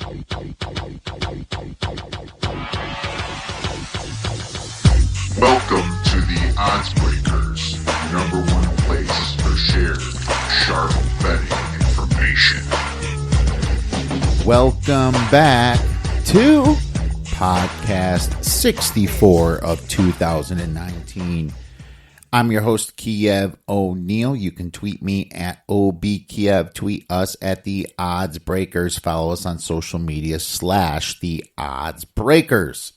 Welcome to the Odds Breakers, number one place for shared, sharp betting information. Welcome back to podcast 64 of 2019. I'm your host, Kiev O'Neil. You can tweet me at OBKiev. Tweet us at the Odds Breakers. Follow us on social media / the Odds Breakers.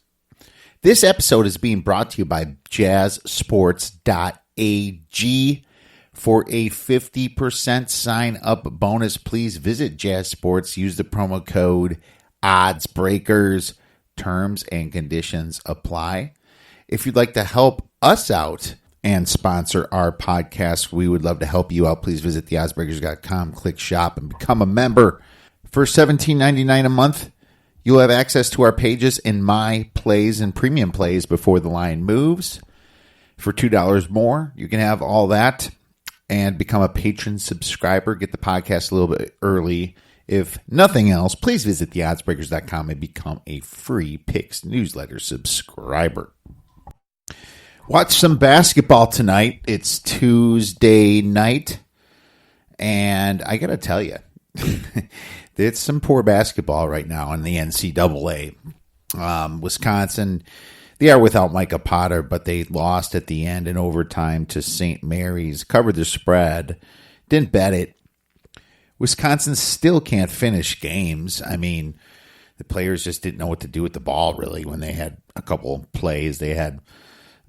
This episode is being brought to you by jazzsports.ag. For a 50% sign-up bonus, please visit Jazz Sports. Use the promo code ODDSBREAKERS. Terms and conditions apply. If you'd like to help us out and sponsor our podcast, we would love to help you out. Please visit theoddsbreakers.com, click shop, and become a member. For $17.99 a month, you'll have access to our pages in My Plays and Premium Plays before the line moves. For $2 more, you can have all that and become a patron subscriber. Get the podcast a little bit early. If nothing else, please visit theoddsbreakers.com and become a free Picks newsletter subscriber. Watch some basketball tonight. It's Tuesday night, and I got to tell you, it's some poor basketball right now in the NCAA. Wisconsin, they are without Micah Potter, but they lost at the end in overtime to St. Mary's, covered the spread, didn't bet it. Wisconsin still can't finish games. I mean, the players just didn't know what to do with the ball, really, when they had a couple plays. They had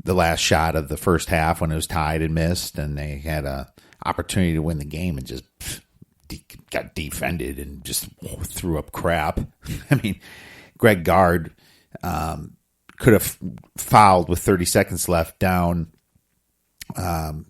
the last shot of the first half when it was tied and missed, and they had an opportunity to win the game and just got defended and just threw up crap. I mean, Greg Gard could have fouled with 30 seconds left down 1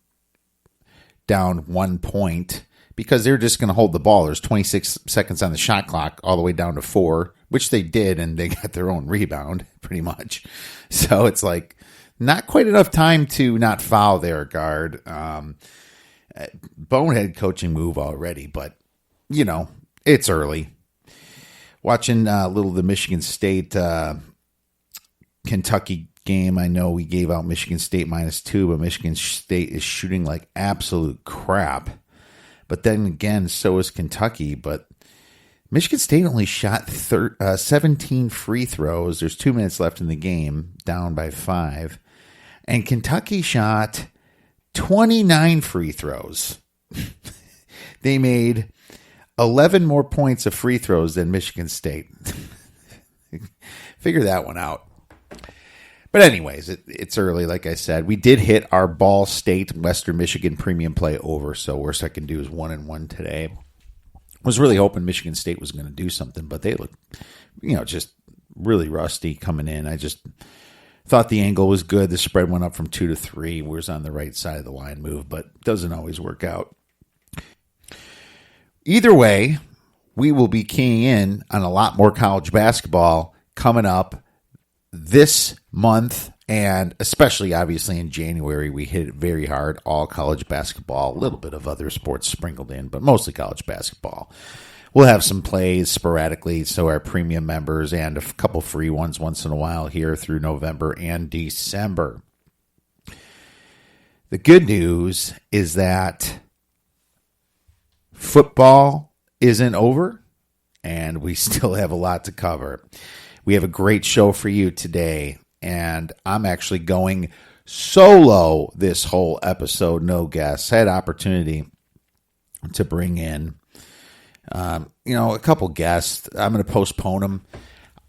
point because they're just going to hold the ball. There's 26 seconds on the shot clock all the way down to 4, which they did, and they got their own rebound pretty much. So it's like not quite enough time to not foul there, Gard. Bonehead coaching move already, but, you know, it's early. Watching the Michigan State Kentucky game, I know we gave out Michigan State -2, but Michigan State is shooting like absolute crap. But then again, so is Kentucky. But Michigan State only shot 17 free throws. There's 2 minutes left in the game, down by 5. And Kentucky shot 29 free throws. They made 11 more points of free throws than Michigan State. Figure that one out. But anyways, it's early, like I said. We did hit our Ball State Western Michigan premium play over, so worst I can do is 1-1 today. Was really hoping Michigan State was going to do something, but they look, just really rusty coming in. I just thought the angle was good. The spread went up from 2 to 3. We was on the right side of the line move, but doesn't always work out. Either way, we will be keying in on a lot more college basketball coming up this month, and especially obviously in January. We hit it very hard, all college basketball, a little bit of other sports sprinkled in, but mostly college basketball. We'll have some plays sporadically, so our premium members and a couple free ones once in a while here through November and December. The good news is that football isn't over, and we still have a lot to cover. We have a great show for you today, and I'm actually going solo this whole episode, no guests. I had opportunity to bring in, a couple guests. I'm going to postpone them.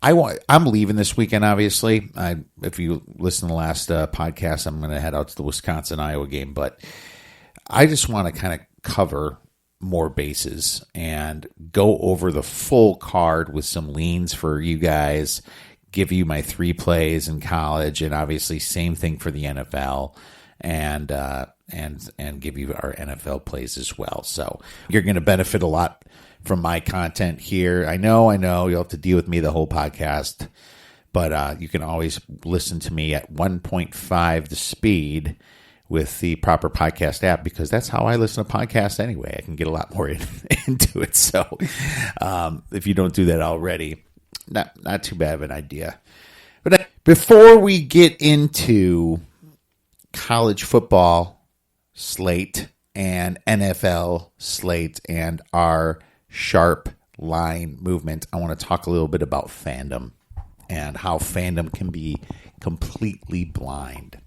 I'm leaving this weekend, obviously. If you listen to the last podcast, I'm going to head out to the Wisconsin-Iowa game, but I just want to kind of cover more bases and go over the full card with some leans for you guys, give you my 3 plays in college, and obviously same thing for the NFL, and give you our NFL plays as well. So you're going to benefit a lot from my content here. I know you'll have to deal with me the whole podcast, but you can always listen to me at 1.5 the speed with the proper podcast app, because that's how I listen to podcasts anyway. I can get a lot more into it. So if you don't do that already, not too bad of an idea. But before we get into college football slate and NFL slate and our sharp line movement, I want to talk a little bit about fandom and how fandom can be completely blind.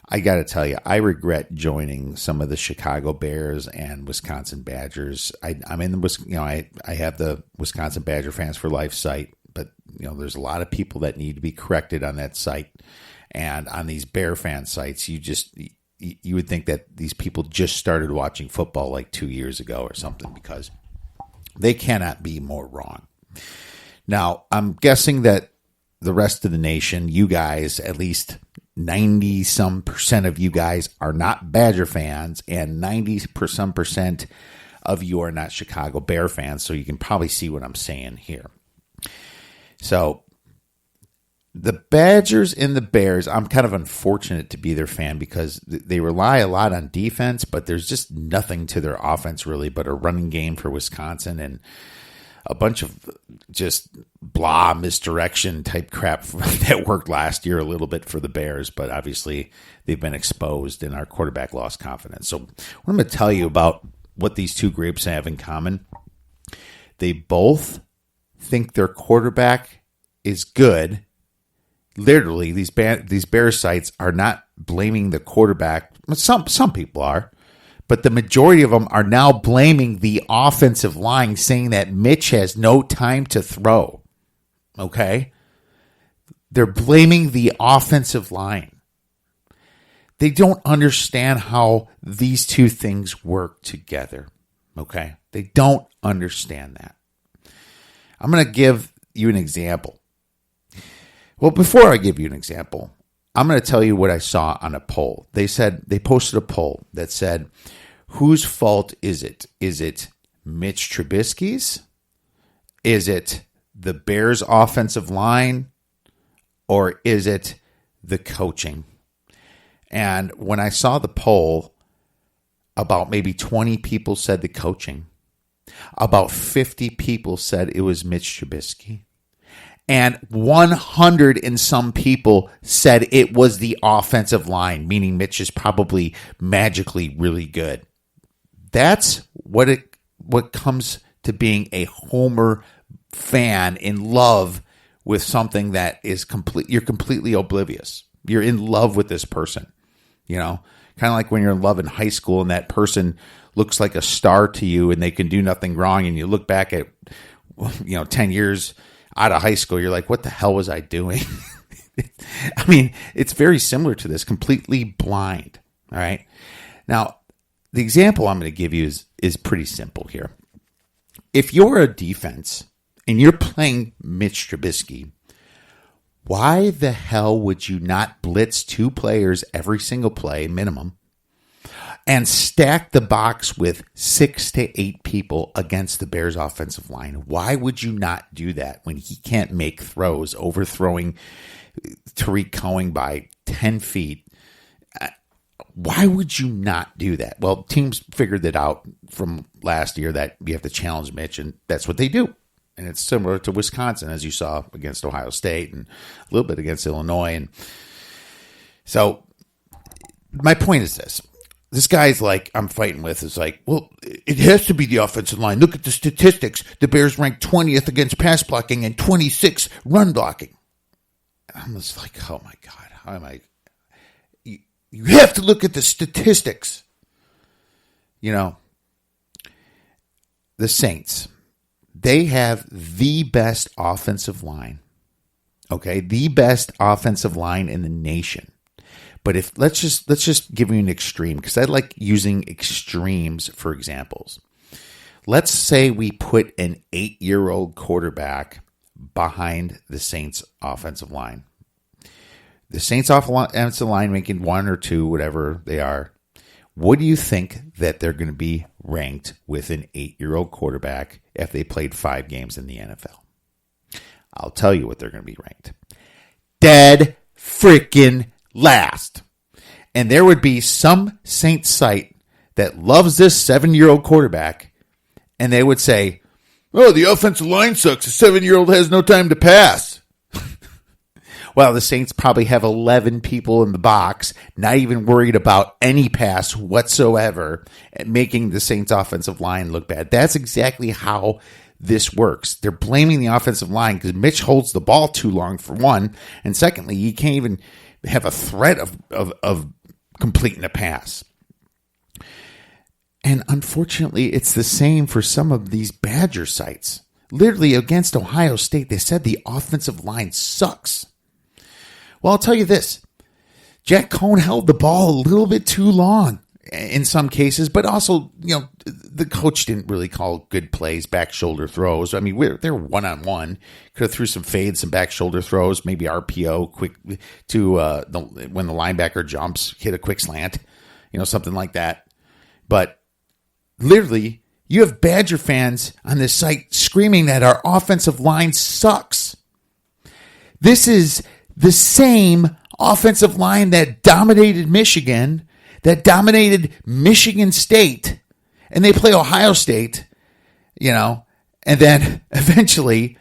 I got to tell you, I regret joining some of the Chicago Bears and Wisconsin Badgers. I'm in the, I have the Wisconsin Badger Fans for Life site, but there's a lot of people that need to be corrected on that site, and on these Bear fan sites, you would think that these people just started watching football like 2 years ago or something, because they cannot be more wrong. Now, I'm guessing that the rest of the nation, you guys, at least 90% of you guys are not Badger fans, and 90% of you are not Chicago Bear fans. So you can probably see what I'm saying here. So the Badgers and the Bears, I'm kind of unfortunate to be their fan, because they rely a lot on defense, but there's just nothing to their offense really but a running game for Wisconsin and a bunch of just blah misdirection type crap that worked last year a little bit for the Bears, but obviously they've been exposed and our quarterback lost confidence. So what I'm going to tell you about what these two groups have in common: they both think their quarterback is good. Literally, these Bears sites are not blaming the quarterback. Some people are. But the majority of them are now blaming the offensive line, saying that Mitch has no time to throw. Okay? They're blaming the offensive line. They don't understand how these two things work together. Okay? They don't understand that. I'm going to give you an example. Well, before I give you an example, I'm going to tell you what I saw on a poll. They posted a poll that said, whose fault is it? Is it Mitch Trubisky's? Is it the Bears' offensive line? Or is it the coaching? And when I saw the poll, about maybe 20 people said the coaching. About 50 people said it was Mitch Trubisky. And 100 and some people said it was the offensive line, meaning Mitch is probably magically really good. That's what comes to being a homer fan in love with something that is you're completely oblivious. You're in love with this person, kind of like when you're in love in high school and that person looks like a star to you and they can do nothing wrong, and you look back at 10 years out of high school, you're like, what the hell was I doing? I mean, it's very similar to this, completely blind. All right. Now, the example I'm going to give you is pretty simple here. If you're a defense and you're playing Mitch Trubisky, why the hell would you not blitz two players every single play minimum and stack the box with 6 to 8 people against the Bears offensive line? Why would you not do that when he can't make throws, overthrowing Tariq Cohen by 10 feet? Why would you not do that? Well, teams figured that out from last year, that you have to challenge Mitch, and that's what they do. And it's similar to Wisconsin, as you saw against Ohio State and a little bit against Illinois. And so my point is this. This guy's like, I'm fighting with, is like, well, it has to be the offensive line. Look at the statistics. The Bears ranked 20th against pass blocking and 26th run blocking. I'm just like, oh my God. How am I? You have to look at the statistics. The Saints, they have the best offensive line. Okay, the best offensive line in the nation. But let's just give you an extreme, because I like using extremes for examples. Let's say we put an 8-year-old quarterback behind the Saints offensive line. The Saints offensive line making 1 or 2, whatever they are. What do you think that they're going to be ranked with an 8-year-old quarterback if they played 5 games in the NFL? I'll tell you what they're going to be ranked. Dead freaking last. And there would be some Saints site that loves this 7-year-old quarterback, and they would say, oh, the offensive line sucks. A 7-year-old has no time to pass. Well, the Saints probably have 11 people in the box, not even worried about any pass whatsoever, making the Saints offensive line look bad. That's exactly how this works. They're blaming the offensive line because Mitch holds the ball too long, for one. And secondly, you can't even have a threat of completing a pass. And unfortunately, it's the same for some of these Badger sites. Literally against Ohio State, they said the offensive line sucks. Well, I'll tell you this. Jack Cohn held the ball a little bit too long in some cases, but also, the coach didn't really call good plays, back shoulder throws. I mean, they're one-on-one. Could have threw some fades, some back shoulder throws, maybe RPO, quick to when the linebacker jumps, hit a quick slant, something like that. But literally, you have Badger fans on this site screaming that our offensive line sucks. This is the same offensive line that dominated Michigan, that dominated Michigan State, and they play Ohio State, and then eventually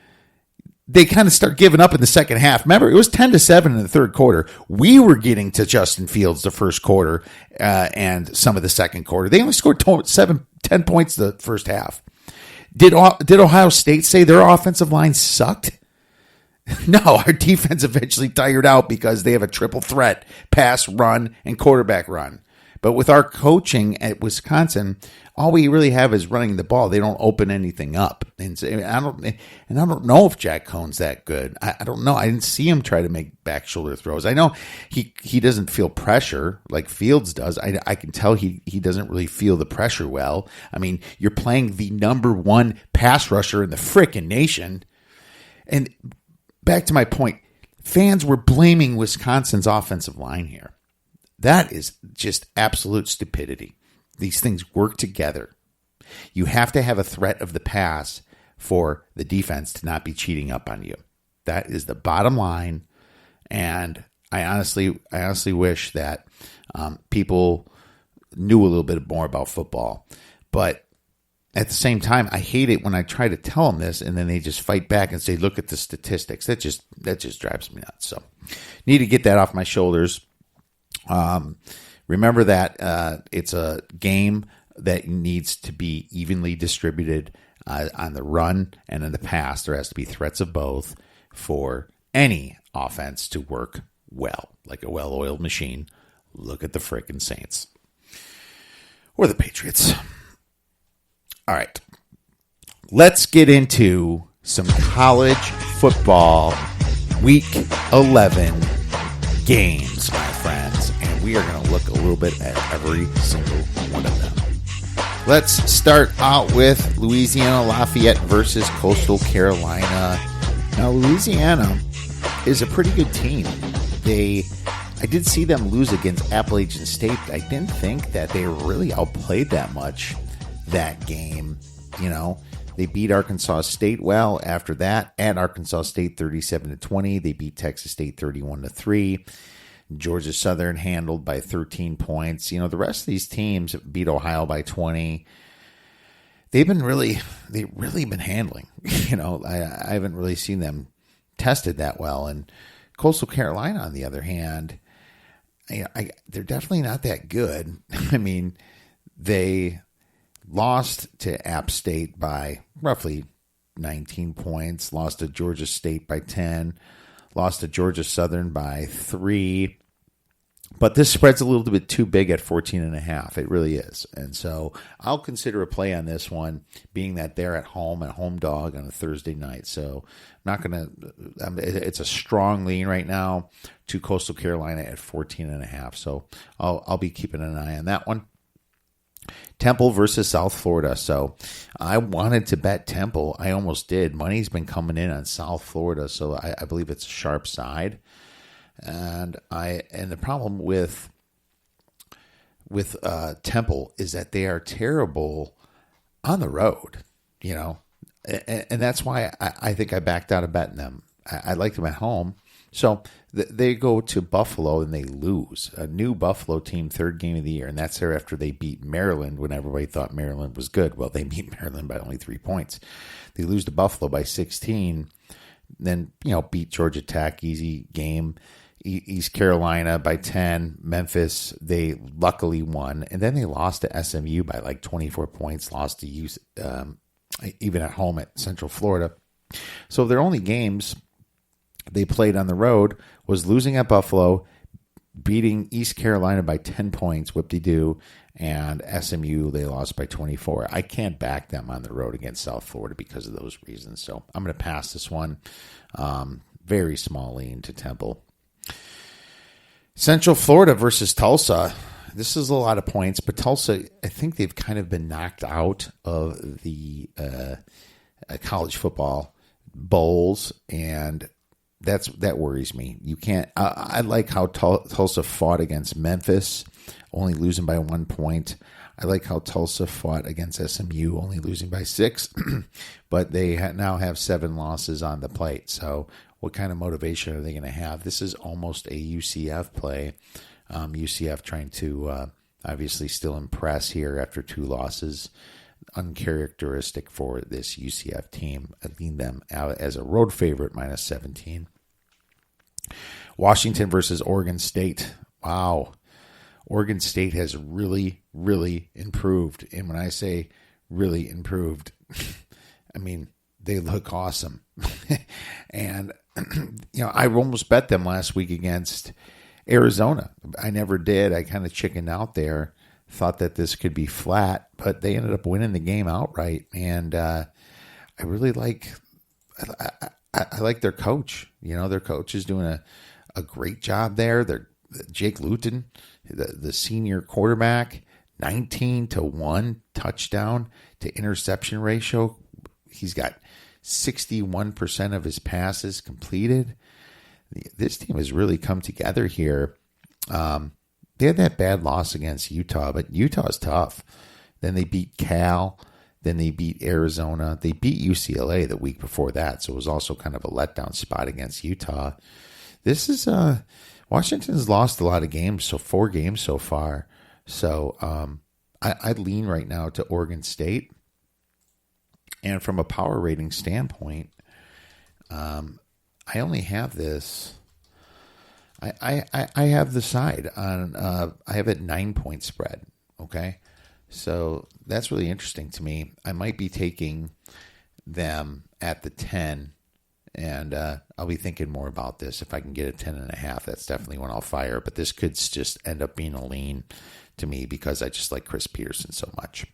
they kind of start giving up in the second half. Remember, it was 10-7 in the third quarter. We were getting to Justin Fields the first quarter and some of the second quarter. They only scored 10 points the first half. Did Ohio State say their offensive line sucked? No, our defense eventually tired out because they have a triple threat, pass, run, and quarterback run. But with our coaching at Wisconsin, all we really have is running the ball. They don't open anything up. And I don't know if Jack Cohn's that good. I don't know. I didn't see him try to make back shoulder throws. I know he doesn't feel pressure like Fields does. I can tell he doesn't really feel the pressure well. I mean, you're playing the number one pass rusher in the frickin' nation. And back to my point, fans were blaming Wisconsin's offensive line here. That is just absolute stupidity. These things work together. You have to have a threat of the pass for the defense to not be cheating up on you. That is the bottom line. And I honestly wish that people knew a little bit more about football. But at the same time, I hate it when I try to tell them this and then they just fight back and say, look at the statistics. That just drives me nuts. So need to get that off my shoulders. Remember that it's a game that needs to be evenly distributed on the run and in the pass. There has to be threats of both for any offense to work well, like a well-oiled machine. Look at the frickin' Saints. Or the Patriots. All right. Let's get into some college football week 11 games, my friends. And we are going to look a little bit at every single one of them. Let's start out with Louisiana Lafayette versus Coastal Carolina. Now, Louisiana is a pretty good team. I did see them lose against Appalachian State. I didn't think that they really outplayed that much that game. They beat Arkansas State well after that at Arkansas State 37-20. They beat Texas State 31-3. Georgia Southern handled by 13 points. The rest of these teams beat Ohio by 20. They've really been handling. I haven't really seen them tested that well. And Coastal Carolina, on the other hand, they're definitely not that good. I mean, they lost to App State by roughly 19 points, lost to Georgia State by 10, lost to Georgia Southern by 3. But this spread's a little bit too big at 14.5. It really is. And so I'll consider a play on this one, being that they're at home, a home dog on a Thursday night. So I'm not going to, it's a strong lean right now to Coastal Carolina at 14.5. So I'll be keeping an eye on that one. Temple versus South Florida. So I wanted to bet Temple. I almost did. Money's been coming in on South Florida, so I believe it's a sharp side. And the problem with Temple is that they are terrible on the road, and that's why I think I backed out of betting them. I like them at home, So they go to Buffalo and they lose. A new Buffalo team, third game of the year, and that's there after they beat Maryland when everybody thought Maryland was good. Well, they beat Maryland by only 3 points. They lose to Buffalo by 16, then beat Georgia Tech, easy game. East Carolina by 10. Memphis, they luckily won, and then they lost to SMU by like 24 points. Lost to even at home at Central Florida. So their only games they played on the road was losing at Buffalo, beating East Carolina by 10 points, whoop-de-doo, and SMU, they lost by 24. I can't back them on the road against South Florida because of those reasons. So I'm going to pass this one. Very small lean to Temple. Central Florida versus Tulsa. This is a lot of points, but Tulsa, I think they've kind of been knocked out of the college football bowls, and that worries me. You can't. I like how Tulsa fought against Memphis, only losing by 1 point. I like how Tulsa fought against SMU, only losing by 6, but they now have 7 losses on the plate. So, what kind of motivation are they going to have? This is almost a UCF play. UCF trying to obviously still impress here after 2 losses. Uncharacteristic for this UCF team. I lean them out as a road favorite, minus 17. Washington versus Oregon State. Wow. Oregon State has really, really improved. And when I say really improved, I mean, they look awesome. And, I almost bet them last week against Arizona. I never did. I kind of chickened out there. Thought that this could be flat, but they ended up winning the game outright. And I really like I like their coach. Their coach is doing a great job there. They're Jake Luton, the senior quarterback, 19-1 touchdown to interception ratio. He's got 61% of his passes completed. This team has really come together here. They had that bad loss against Utah, but Utah is tough. Then they beat Cal. Then they beat Arizona. They beat UCLA the week before that, so it was also kind of a letdown spot against Utah. This is Washington's lost a lot of games, so 4 games so far. So I lean right now to Oregon State. And from a power rating standpoint, I only have this. I have the side on. I have it 9-point spread. Okay, so that's really interesting to me. I might be taking them at the 10, and I'll be thinking more about this. If I can get a 10.5, that's definitely when I'll fire. But this could just end up being a lean to me because I just like Chris Peterson so much.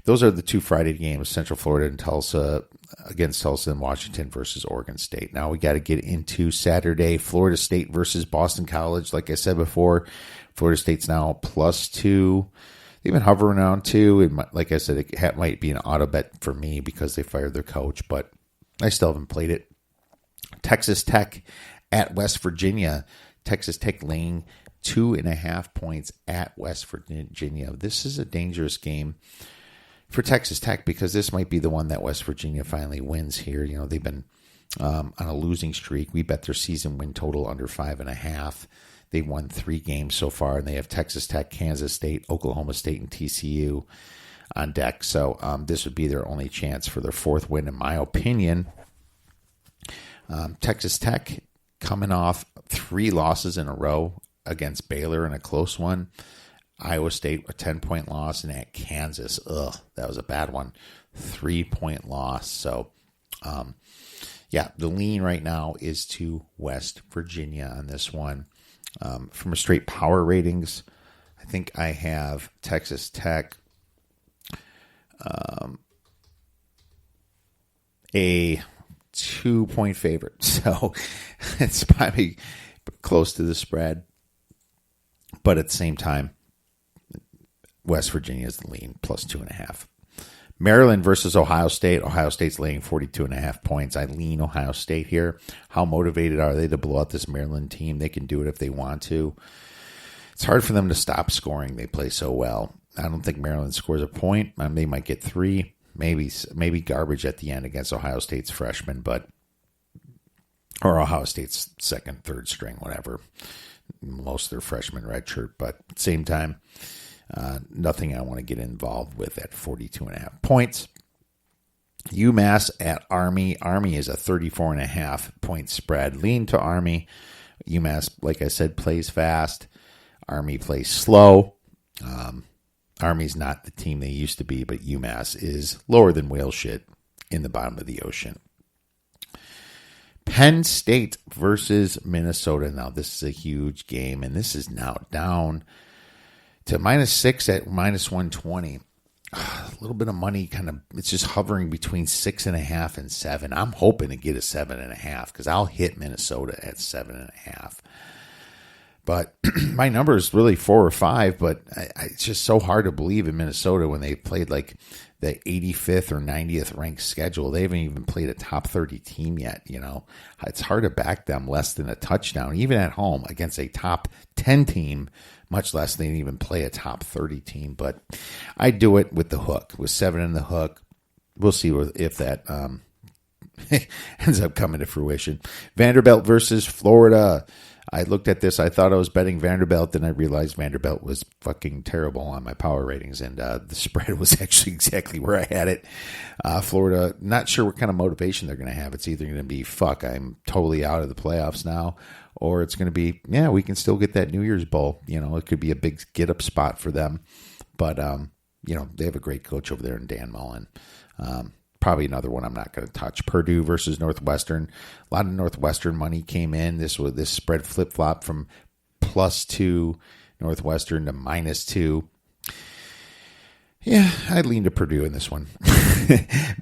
Those are the 2 Friday games, Central Florida and Tulsa, against Tulsa and Washington versus Oregon State. Now we got to get into Saturday, Florida State versus Boston College. Like I said before, Florida State's now +2. They've been hovering around 2. Like I said, it might be an auto bet for me because they fired their coach, but I still haven't played it. Texas Tech at West Virginia. Texas Tech laying 2.5 points at West Virginia. This is a dangerous game for Texas Tech because this might be the one that West Virginia finally wins here. They've been on a losing streak. We bet their season win total under 5.5. They won 3 games so far, and they have Texas Tech, Kansas State, Oklahoma State, and TCU on deck. So this would be their only chance for their 4th win, in my opinion. Texas Tech coming off 3 losses in a row against Baylor in a close one. Iowa State, a 10-point loss, and at Kansas, that was a bad one, 3-point loss. So, the lean right now is to West Virginia on this one. From a straight power ratings, I think I have Texas Tech a 2-point favorite. So, it's probably close to the spread. But at the same time, West Virginia is the lean, +2.5. Maryland versus Ohio State. Ohio State's laying 42.5 points. I lean Ohio State here. How motivated are they to blow out this Maryland team? They can do it if they want to. It's hard for them to stop scoring. They play so well. I don't think Maryland scores a point. They might get 3, maybe garbage at the end against Ohio State's freshmen. But or Ohio State's second, third string, whatever. Most of their freshmen redshirt, but at the same time, nothing I want to get involved with at 42.5 points. UMass at Army. Army is a 34.5 point spread. Lean to Army. UMass, like I said, plays fast. Army plays slow. Army's not the team they used to be, but UMass is lower than whale shit in the bottom of the ocean. Penn State versus Minnesota. Now, this is a huge game, and this is now down to -6 at -120. A little bit of money, it's just hovering between 6.5 and 7. I'm hoping to get a 7.5 because I'll hit Minnesota at 7.5. But my number is really 4 or 5, but it's just so hard to believe in Minnesota when they played like the 85th or 90th ranked schedule. They haven't even played a top 30 team yet. It's hard to back them less than a touchdown, even at home against a top 10 team, much less they even play a top 30 team. But I do it with the hook, with 7 in the hook. We'll see if that ends up coming to fruition. Vanderbilt versus Florida. I looked at this. I thought I was betting Vanderbilt, then I realized Vanderbilt was fucking terrible on my power ratings, and the spread was actually exactly where I had it. Florida, not sure what kind of motivation they're going to have. It's either going to be, fuck, I'm totally out of the playoffs now, or it's going to be, yeah, we can still get that New Year's Bowl. It could be a big get-up spot for them. But, they have a great coach over there in Dan Mullen. Probably another one I'm not going to touch. Purdue versus Northwestern. A lot of Northwestern money came in. This spread flip-flop from +2 Northwestern to -2. Yeah, I'd lean to Purdue in this one.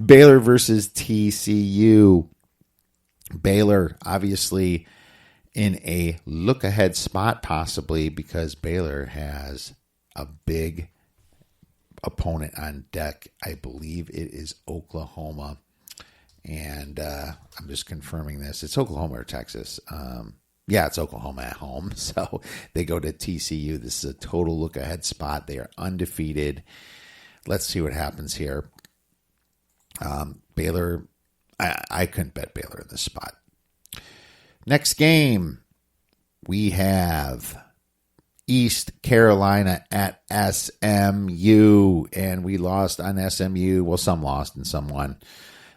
Baylor versus TCU. Baylor, obviously, in a look-ahead spot possibly because Baylor has a big opponent on deck. I believe it is Oklahoma, and I'm just confirming this. It's Oklahoma or Texas. Yeah, it's Oklahoma at home, so they go to TCU. This is a total look ahead spot. They are undefeated. Let's see what happens here. Baylor, I couldn't bet Baylor in this spot. Next game, we have East Carolina at SMU, and we lost on SMU. Well, some lost and some won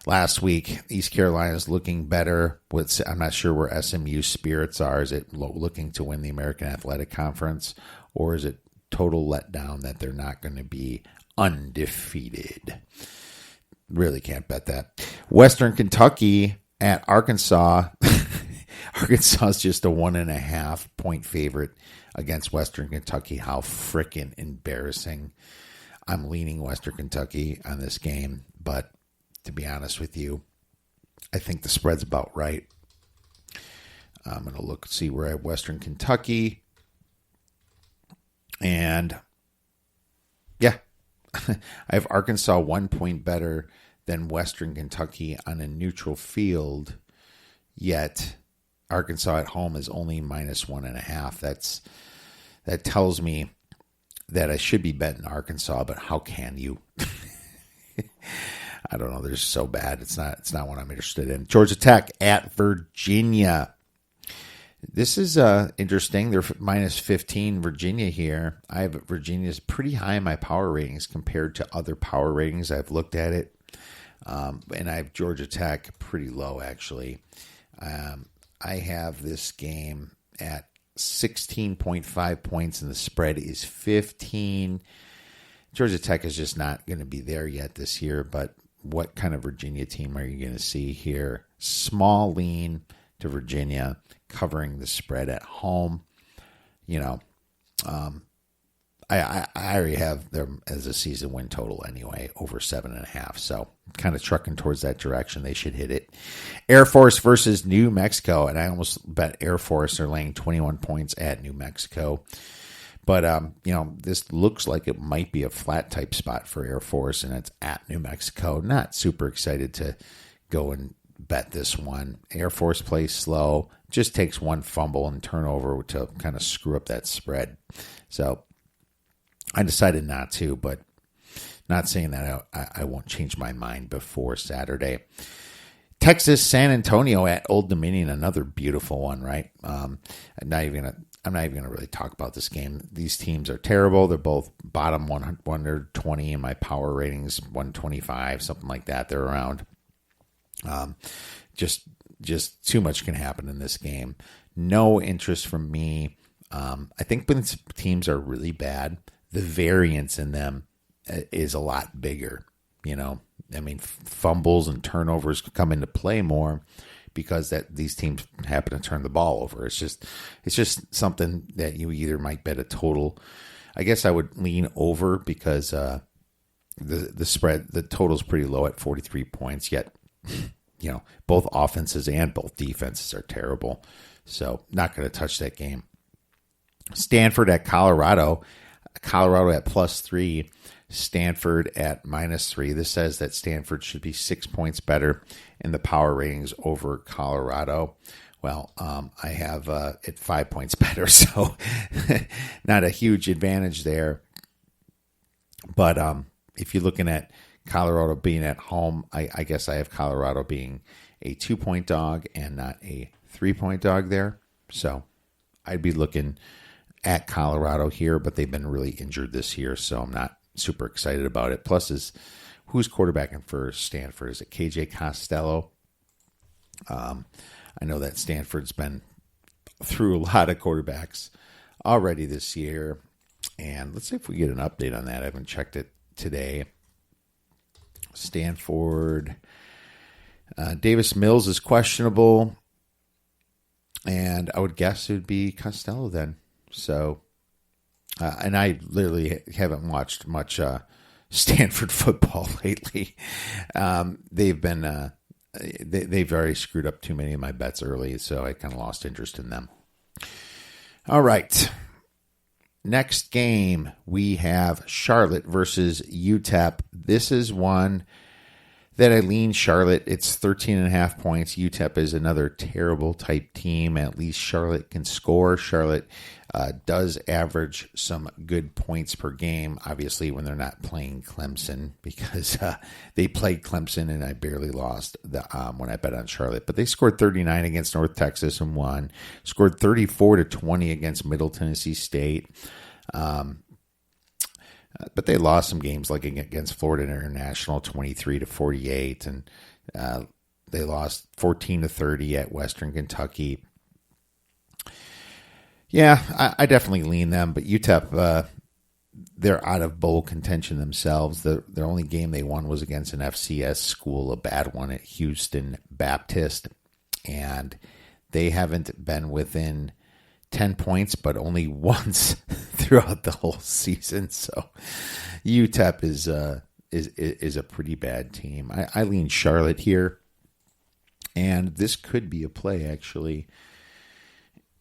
last week. East Carolina is looking better. I'm not sure where SMU's spirits are. Is it looking to win the American Athletic Conference, or is it total letdown that they're not going to be undefeated? Really can't bet that. Western Kentucky at Arkansas. Arkansas is just a 1.5 point favorite against Western Kentucky. How freaking embarrassing. I'm leaning Western Kentucky on this game, but to be honest with you, I think the spread's about right. I'm going to see where I have Western Kentucky. And yeah, I have Arkansas 1 point better than Western Kentucky on a neutral field, yet Arkansas at home is only -1.5. That tells me that I should be betting Arkansas, but how can you? I don't know. They're so bad. It's not what I'm interested in. Georgia Tech at Virginia. This is interesting. They're -15 Virginia here. I have Virginia's pretty high in my power ratings compared to other power ratings. I've looked at it. And I have Georgia Tech pretty low, actually. I have this game at 16.5 points, and the spread is 15. Georgia Tech is just not going to be there yet this year, but what kind of Virginia team are you going to see here? Small lean to Virginia, covering the spread at home. I already have them as a season win total anyway, over 7.5. So kind of trucking towards that direction. They should hit it. Air Force versus New Mexico. And I almost bet Air Force are laying 21 points at New Mexico. But, this looks like it might be a flat type spot for Air Force, and it's at New Mexico. Not super excited to go and bet this one. Air Force plays slow. Just takes one fumble and turnover to kind of screw up that spread. So I decided not to, but not saying that I won't change my mind before Saturday. Texas, San Antonio at Old Dominion, another beautiful one, right? I'm not even gonna really talk about this game. These teams are terrible. They're both bottom 120 in my power ratings, 125, something like that. They're around. Just too much can happen in this game. No interest from me. I think when teams are really bad, the variance in them is a lot bigger. I mean, fumbles and turnovers come into play more because these teams happen to turn the ball over. It's just something that you either might bet a total. I guess I would lean over because the spread, the total's pretty low at 43 points. Yet, both offenses and both defenses are terrible. So not going to touch that game. Stanford at Colorado. Colorado at +3. Stanford at -3. This says that Stanford should be 6 points better in the power ratings over Colorado. Well, I have it 5 points better, so not a huge advantage there. But if you're looking at Colorado being at home, I guess I have Colorado being a 2-point dog and not a 3-point dog there. So I'd be looking at Colorado here, but they've been really injured this year, so I'm not super excited about it. Plus, who's quarterbacking for Stanford? Is it KJ Costello? I know that Stanford's been through a lot of quarterbacks already this year. And let's see if we get an update on that. I haven't checked it today. Stanford. Davis Mills is questionable. And I would guess it would be Costello then. So, and I literally haven't watched much Stanford football lately. They've been they've already screwed up too many of my bets early, so I kind of lost interest in them. All right. Next game, we have Charlotte versus UTEP. This is one that I lean Charlotte. It's 13.5 points. UTEP is another terrible type team. At least Charlotte can score. Charlotte does average some good points per game, obviously, when they're not playing Clemson, because they played Clemson and I barely lost when I bet on Charlotte. But they scored 39 against North Texas and won. Scored 34-20 against Middle Tennessee State. But they lost some games like against Florida International, 23-48, and they lost 14-30 at Western Kentucky. Yeah, I definitely lean them, but UTEP, they're out of bowl contention themselves. Their only game they won was against an FCS school, a bad one at Houston Baptist, and they haven't been within 10 points, but only once throughout the whole season. So UTEP is a pretty bad team. I lean Charlotte here, and this could be a play, actually,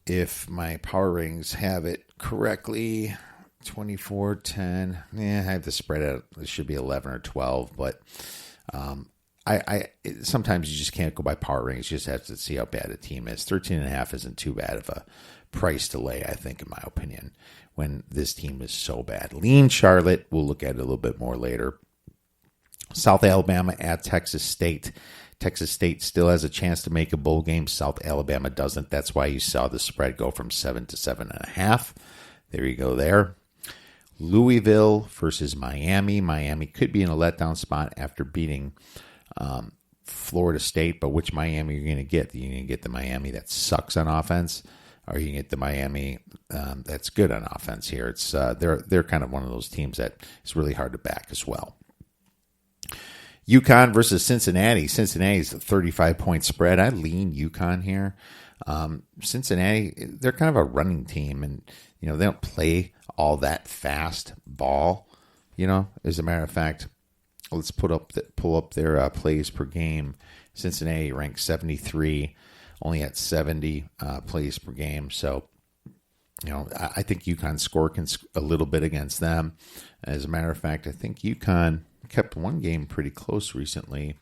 if my power ratings have it correctly. 24-10. I have the spread at it should be 11 or 12, but I sometimes you just can't go by power ratings. You just have to see how bad a team is. 13.5 isn't too bad of a price to lay, I think, in my opinion, when this team is so bad. Lean Charlotte. We'll look at it a little bit more later. South Alabama at Texas State. Texas State still has a chance to make a bowl game. South Alabama doesn't. That's why you saw the spread go from 7 to 7.5. There you go there. Louisville versus Miami. Miami could be in a letdown spot after beating Florida State, but which Miami are you going to get? Are you going to get the Miami that sucks on offense, or are you going to get the Miami that's good on offense here? It's they're kind of one of those teams that is really hard to back as well. UConn versus Cincinnati. Cincinnati's a 35-point spread. I lean UConn here. Cincinnati, they're kind of a running team, and they don't play all that fast ball. As a matter of fact, let's pull up their plays per game. Cincinnati ranks 73, only at 70 plays per game. So, I think UConn score a little bit against them. As a matter of fact, I think UConn kept one game pretty close recently.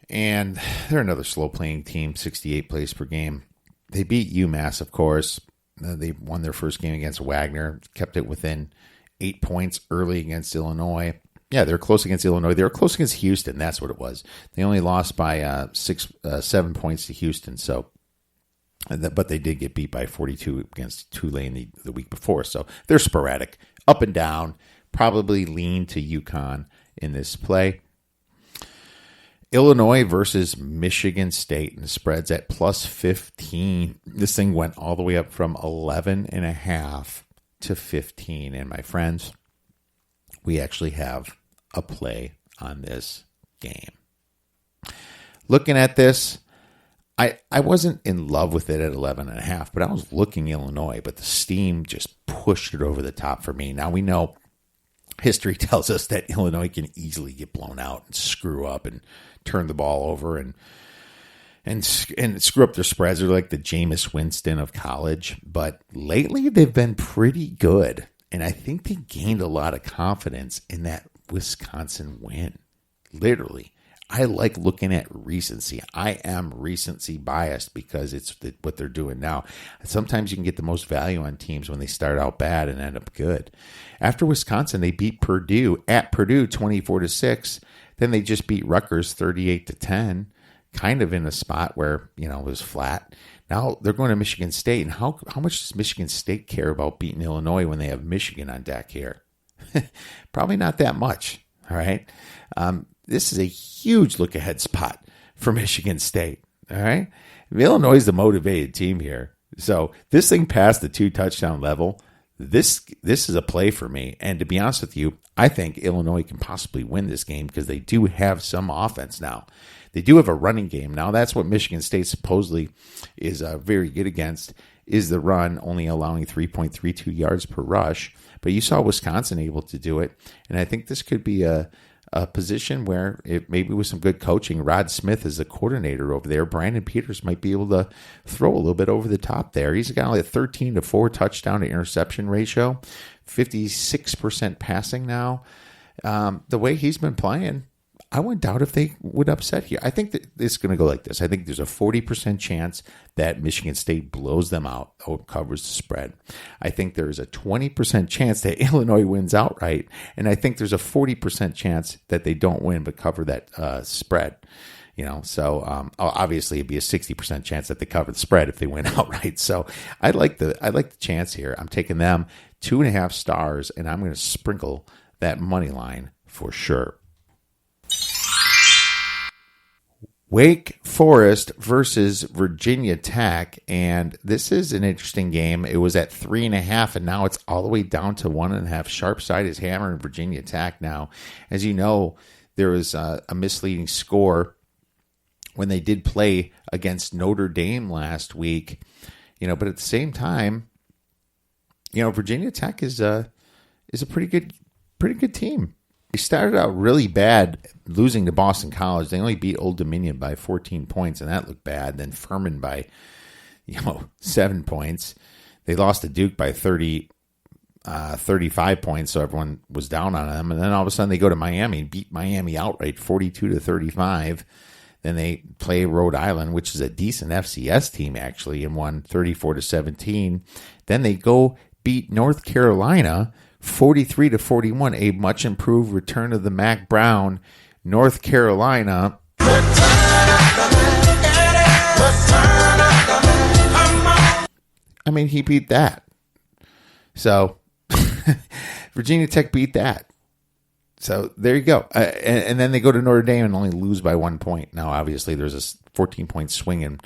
And they're another slow-playing team, 68 plays per game. They beat UMass, of course. They won their first game against Wagner, kept it within 8 points early against Illinois. Yeah, they were close against Illinois. They were close against Houston. That's what it was. They only lost by 7 points to Houston. So, but they did get beat by 42 against Tulane the week before. So they're sporadic, up and down. Probably lean to UConn in this play. Illinois versus Michigan State, and the spread's at plus 15. This thing went all the way up from 11.5 to 15. And my friends, we actually have a play on this game. Looking at this, I wasn't in love with it at 11.5, but I was looking Illinois, but the steam just pushed it over the top for me. Now we know history tells us that Illinois can easily get blown out and screw up and turn the ball over and screw up their spreads. They're like the Jameis Winston of college. But lately they've been pretty good. And I think they gained a lot of confidence in that Wisconsin win. Literally. I like looking at recency. I am recency biased because it's what they're doing now. Sometimes you can get the most value on teams when they start out bad and end up good. After Wisconsin, they beat Purdue at Purdue 24-6. Then they just beat Rutgers 38-10, kind of in a spot where, it was flat. Now they're going to Michigan State. And how much does Michigan State care about beating Illinois when they have Michigan on deck here? Probably not that much. All right. This is a huge look-ahead spot for Michigan State, all right? Illinois is the motivated team here. So this thing passed the 2-touchdown level. This is a play for me. And to be honest with you, I think Illinois can possibly win this game because they do have some offense now. They do have a running game. Now, that's what Michigan State supposedly is very good against, is the run, only allowing 3.32 yards per rush. But you saw Wisconsin able to do it. And I think this could be a position where maybe with some good coaching, Rod Smith is the coordinator over there. Brandon Peters might be able to throw a little bit over the top there. He's got only a 13-4 touchdown to interception ratio, 56% passing now. The way he's been playing, I wouldn't doubt if they would upset here. I think that it's going to go like this. I think there's a 40% chance that Michigan State blows them out or covers the spread. I think there's a 20% chance that Illinois wins outright. And I think there's a 40% chance that they don't win but cover that spread. So obviously it'd be a 60% chance that they cover the spread if they win outright. So I like the chance here. I'm taking them 2.5 stars, and I'm going to sprinkle that money line for sure. Wake Forest versus Virginia Tech, and this is an interesting game. It was at 3.5, and now it's all the way down to 1.5. Sharp side is hammering Virginia Tech now. As you know, there was a misleading score when they did play against Notre Dame last week. But at the same time, Virginia Tech is a pretty good team. They started out really bad, losing to Boston College. They only beat Old Dominion by 14 points, and that looked bad. Then Furman by, 7 points. They lost to Duke by 35 points, so everyone was down on them. And then all of a sudden they go to Miami and beat Miami outright 42-35. Then they play Rhode Island, which is a decent FCS team, actually, and won 34-17. Then they go beat North Carolina 43-41, a much improved return of the Mac Brown. North Carolina. He beat that. So Virginia Tech beat that. So there you go. And then they go to Notre Dame and only lose by 1 point. Now, obviously, there's a 14-point swing in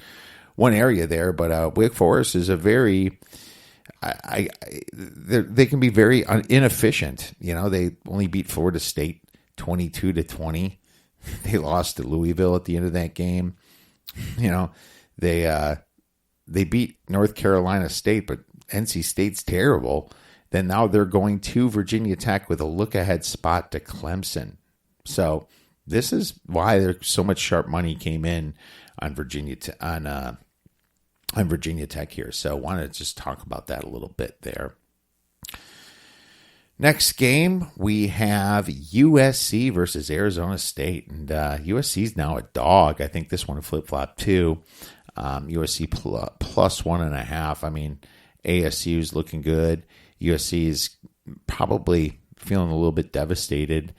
one area there, but Wake Forest is a very... they can be very inefficient. They only beat Florida State 22-20. They lost to Louisville at the end of that game. They beat North Carolina State, but NC State's terrible. Then now they're going to Virginia Tech with a look-ahead spot to Clemson. So this is why there's so much sharp money came in on Virginia Tech here. So I wanted to just talk about that a little bit there. Next game, we have USC versus Arizona State. And USC is now a dog. I think this one flip-flop too. USC plus 1.5. ASU is looking good. USC is probably feeling a little bit devastated.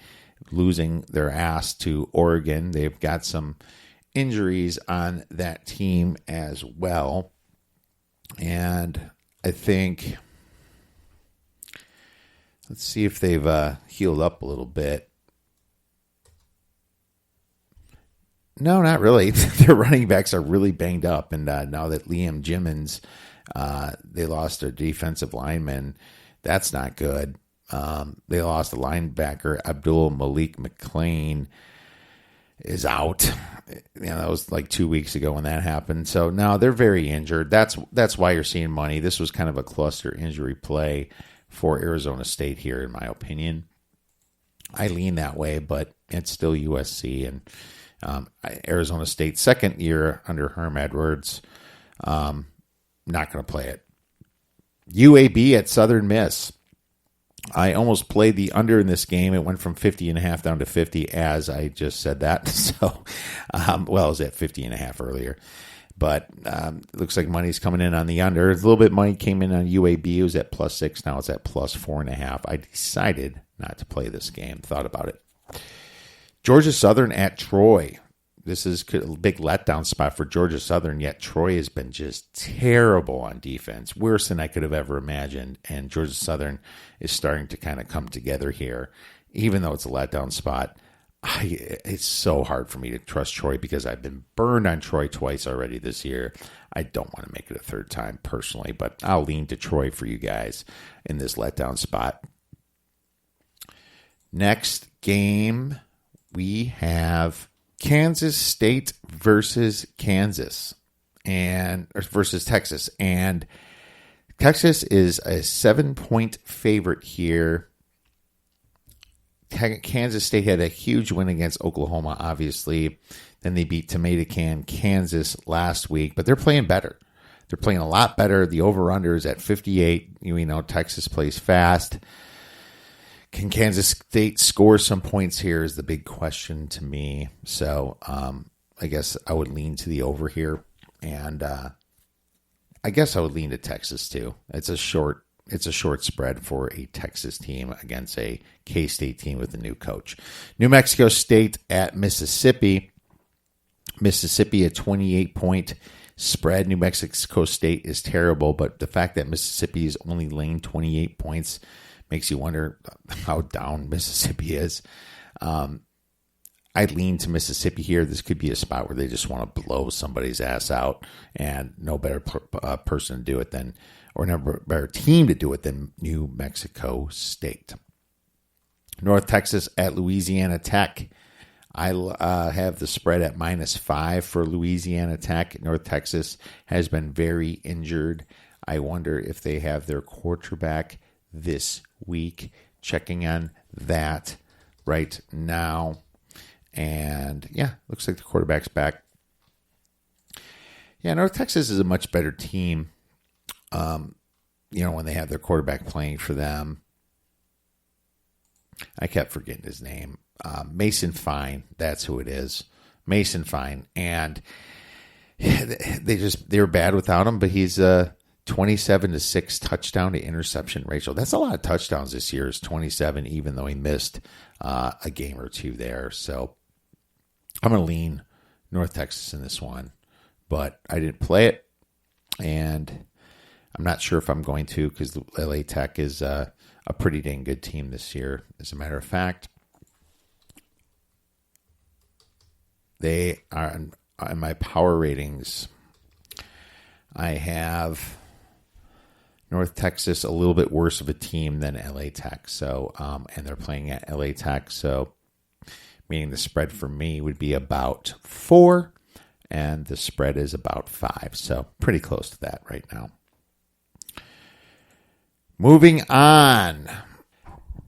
losing their ass to Oregon. They've got some injuries on that team as well. And I think, let's see if they've healed up a little bit. No, not really. Their running backs are really banged up. And now that Liam Jimmons, they lost their defensive lineman, that's not good. They lost a linebacker, Abdul Malik McLean is out. That was like 2 weeks ago when that happened. So now they're very injured. That's why you're seeing money. This was kind of a cluster injury play for Arizona State here, in my opinion. I lean that way, but it's still USC and Arizona State, second year under Herm Edwards. Not going to play it. UAB at Southern Miss. I almost played the under in this game. It went from 50.5 down to 50 as I just said that. So, it was at 50.5 earlier. But it looks like money's coming in on the under. A little bit of money came in on UAB. It was at +6. Now it's at +4.5. I decided not to play this game. Thought about it. Georgia Southern at Troy. This is a big letdown spot for Georgia Southern, yet Troy has been just terrible on defense, worse than I could have ever imagined. And Georgia Southern is starting to kind of come together here, even though it's a letdown spot. It's so hard for me to trust Troy because I've been burned on Troy twice already this year. I don't want to make it a third time personally, but I'll lean to Troy for you guys in this letdown spot. Next game, we have Kansas State versus Kansas versus Texas. And Texas is a 7-point favorite here. Kansas State had a huge win against Oklahoma, obviously. Then they beat Tomato Can Kansas last week, but they're playing better. They're playing a lot better. The over-under is at 58. Texas plays fast. Can Kansas State score some points here is the big question to me. So I guess I would lean to the over here. And I guess I would lean to Texas too. It's a short spread for a Texas team against a K-State team with a new coach. New Mexico State at Mississippi. Mississippi a 28-point spread. New Mexico State is terrible, but the fact that Mississippi is only laying 28 points makes you wonder how down Mississippi is. I lean to Mississippi here. This could be a spot where they just want to blow somebody's ass out, and no better person to do it than, or no better team to do it than New Mexico State. North Texas at Louisiana Tech. I have the spread at -5 for Louisiana Tech. North Texas has been very injured. I wonder if they have their quarterback this week. Checking on that right now. And yeah, looks like the quarterback's back. Yeah, North Texas is a much better team. When they have their quarterback playing for them. I kept forgetting his name. Mason Fine, that's who it is. Mason Fine. And they were bad without him, but he's 27-6 touchdown to interception ratio. That's a lot of touchdowns this year. Is 27, even though he missed a game or two there. So I'm going to lean North Texas in this one, but I didn't play it, and I'm not sure if I'm going to because LA Tech is a pretty dang good team this year. As a matter of fact, they are in my power ratings. I have North Texas a little bit worse of a team than LA Tech. So, and they're playing at LA Tech. So, meaning the spread for me would be about 4, and the spread is about 5. So, pretty close to that right now. Moving on.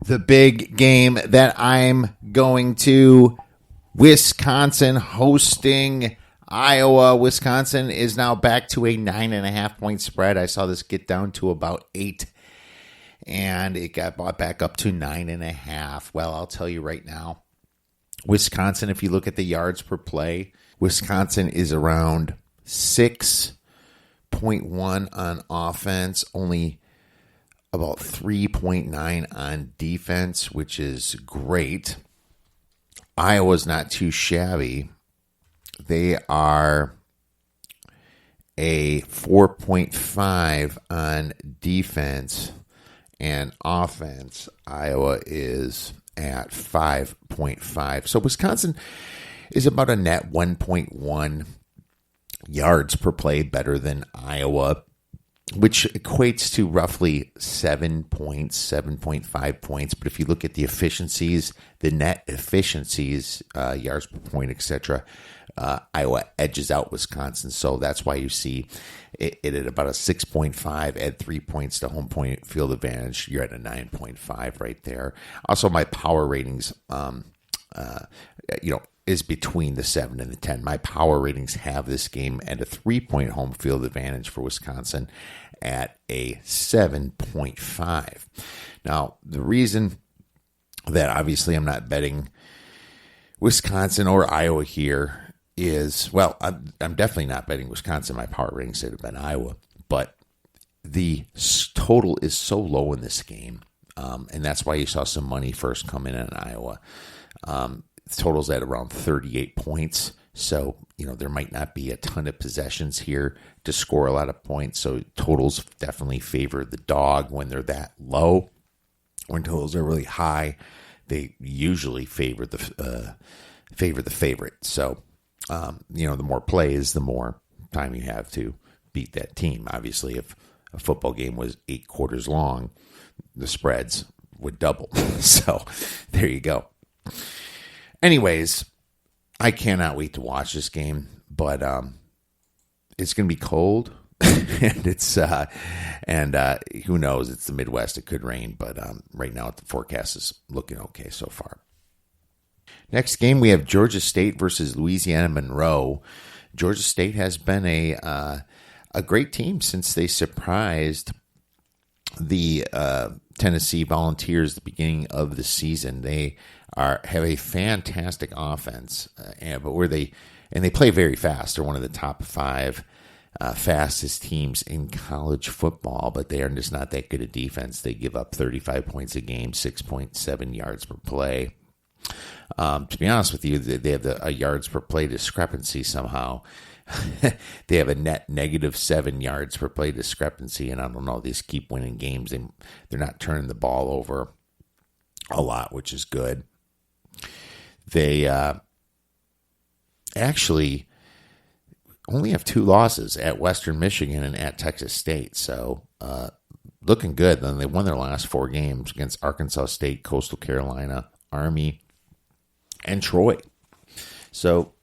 The big game that I'm going to, Wisconsin hosting Iowa. Wisconsin is now back to a 9.5-point spread. I saw this get down to about 8, and it got brought back up to 9.5. Well, I'll tell you right now, Wisconsin, if you look at the yards per play, Wisconsin is around 6.1 on offense, only about 3.9 on defense, which is great. Iowa's not too shabby. They are a 4.5 on defense, and offense, Iowa is at 5.5. So Wisconsin is about a net 1.1 yards per play better than Iowa, which equates to roughly 7 points, 7.5 points. But if you look at the efficiencies, the net efficiencies, yards per point, etc., Iowa edges out Wisconsin. So that's why you see it at about a 6.5, add 3 points to home point field advantage. You're at a 9.5 right there. Also, my power ratings, is between the 7 and the 10. My power ratings have this game at a 3-point home field advantage for Wisconsin at a 7.5. Now, the reason that obviously I'm not betting Wisconsin or Iowa here is, well, I'm definitely not betting Wisconsin. My power ratings should have been Iowa, but the total is so low in this game, and that's why you saw some money first come in on Iowa. Totals at around 38 points. So, there might not be a ton of possessions here to score a lot of points. So totals definitely favor the dog when they're that low. When totals are really high, they usually favor the favorite. So, the more plays, the more time you have to beat that team. Obviously, if a football game was 8 quarters long, the spreads would double. So there you go. Anyways, I cannot wait to watch this game, but it's going to be cold, and who knows? It's the Midwest; it could rain, but right now the forecast is looking okay so far. Next game, we have Georgia State versus Louisiana Monroe. Georgia State has been a great team since they surprised the Tennessee Volunteers at the beginning of the season. They have a fantastic offense, but they play very fast. They're one of the top 5 fastest teams in college football, but they are just not that good at defense. They give up 35 points a game, 6.7 yards per play. To be honest with you, they have a yards per play discrepancy somehow. They have a net negative 7 yards per play discrepancy, and I don't know. They just keep winning games. They're not turning the ball over a lot, which is good. They actually only have 2 losses at Western Michigan and at Texas State, so looking good. Then they won their last 4 games against Arkansas State, Coastal Carolina, Army, and Troy. So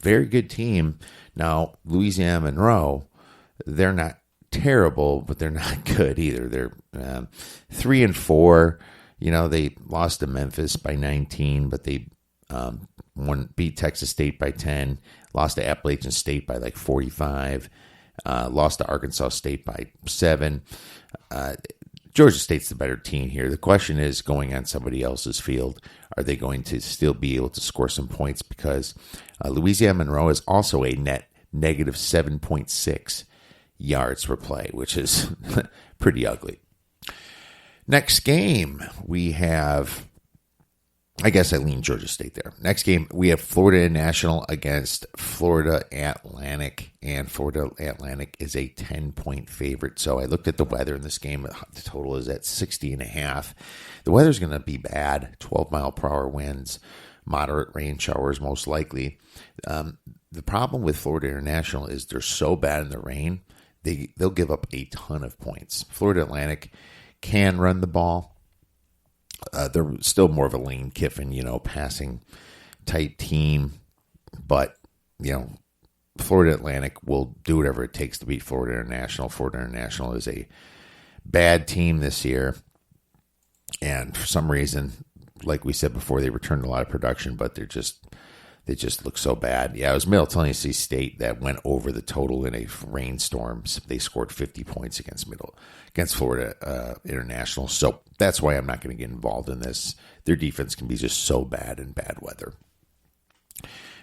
very good team. Now, Louisiana Monroe, they're not terrible, but they're not good either. They're 3-4. They lost to Memphis by 19, but they beat Texas State by 10, lost to Appalachian State by like 45, lost to Arkansas State by 7. Georgia State's the better team here. The question is, going on somebody else's field, are they going to still be able to score some points? Because Louisiana Monroe is also a net negative 7.6 yards per play, which is pretty ugly. Next game, we have, I guess I lean Georgia State there. Next game, we have Florida International against Florida Atlantic, and Florida Atlantic is a 10-point favorite. So I looked at the weather in this game. The total is at 60.5. The weather's going to be bad, 12-mile-per-hour winds, moderate rain showers most likely. The problem with Florida International is they're so bad in the rain, they'll give up a ton of points. Florida Atlantic can run the ball. They're still more of a Lane Kiffin, passing type team. But, Florida Atlantic will do whatever it takes to beat Florida International. Florida International is a bad team this year. And for some reason, like we said before, they returned a lot of production, but they just look so bad. Yeah, it was Middle Tennessee State that went over the total in a rainstorm. They scored 50 points against Florida International. So that's why I'm not going to get involved in this. Their defense can be just so bad in bad weather.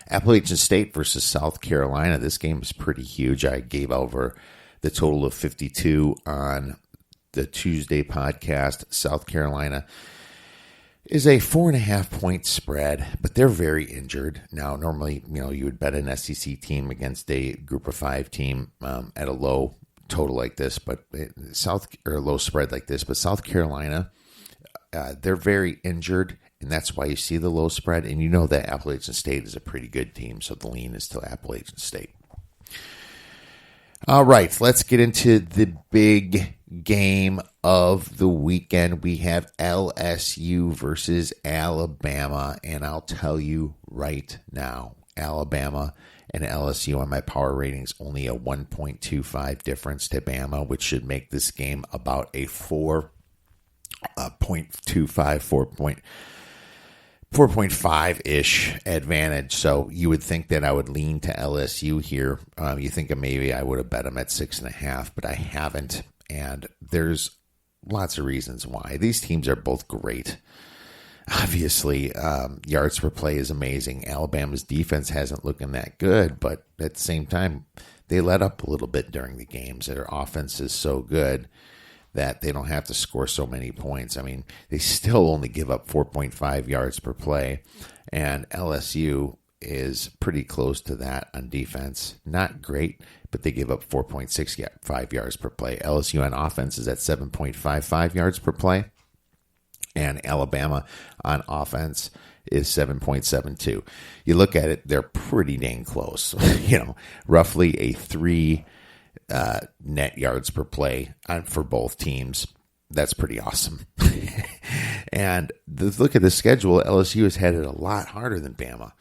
Appalachian State versus South Carolina. This game is pretty huge. I gave over the total of 52 on the Tuesday podcast. South Carolina is a 4.5-point spread, but they're very injured. Now, normally, you would bet an SEC team against a group of 5 team at a low total like this, but low spread like this. But South Carolina, they're very injured, and that's why you see the low spread. And you know that Appalachian State is a pretty good team, so the lean is to Appalachian State. All right, let's get into the big game of the weekend. We have LSU versus Alabama, and I'll tell you right now, Alabama and LSU on my power ratings, only a 1.25 difference to Bama, which should make this game about a 4.5-ish advantage. So you would think that I would lean to LSU here. You think maybe I would have bet them at 6.5, but I haven't. And there's lots of reasons why. These teams are both great. Obviously, yards per play is amazing. Alabama's defense hasn't looking that good, but at the same time, they let up a little bit during the games. Their offense is so good that they don't have to score so many points. I mean, they still only give up 4.5 yards per play, and LSU is pretty close to that on defense. Not great, but they give up 4.65 yards per play. LSU on offense is at 7.55 yards per play, and Alabama on offense is 7.72. You look at it, they're pretty dang close. Roughly a 3 net yards per play for both teams. That's pretty awesome. And look at the schedule. LSU has had it a lot harder than Bama.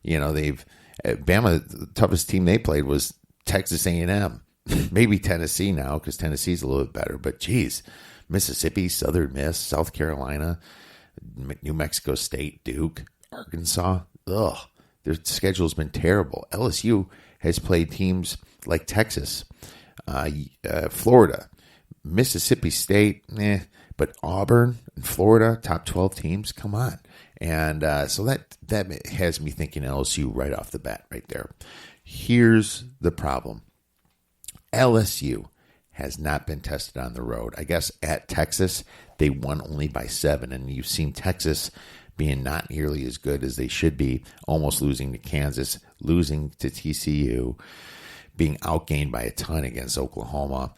Bama, the toughest team they played was Texas A&M. Maybe Tennessee now, because Tennessee's a little bit better. But geez, Mississippi, Southern Miss, South Carolina, New Mexico State, Duke, Arkansas. Ugh, their schedule's been terrible. LSU has played teams like Texas, Florida, Mississippi State, but Auburn and Florida, top 12 teams, come on. And so that has me thinking LSU right off the bat right there. Here's the problem. LSU has not been tested on the road. I guess at Texas, they won only by 7, and you've seen Texas being not nearly as good as they should be, almost losing to Kansas, losing to TCU, being outgained by a ton against Oklahoma,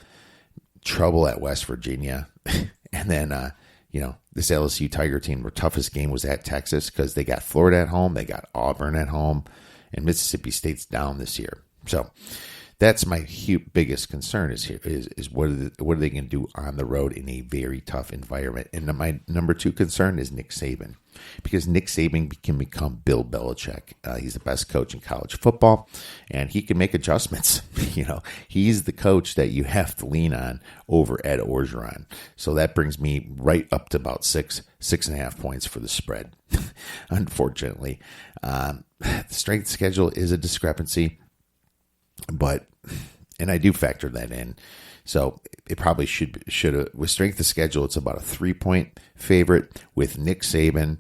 trouble at West Virginia, and then, this LSU Tiger team, their toughest game was at Texas because they got Florida at home, they got Auburn at home, and Mississippi State's down this year. So that's my biggest concern is what are they going to do on the road in a very tough environment? And my number 2 concern is Nick Saban, because Nick Saban can become Bill Belichick. He's the best coach in college football, and he can make adjustments. He's the coach that you have to lean on over Ed Orgeron. So that brings me right up to about 6.5 points for the spread. Unfortunately, the strength schedule is a discrepancy. And I do factor that in. So it probably should have, with strength of schedule, it's about a 3-point favorite with Nick Saban.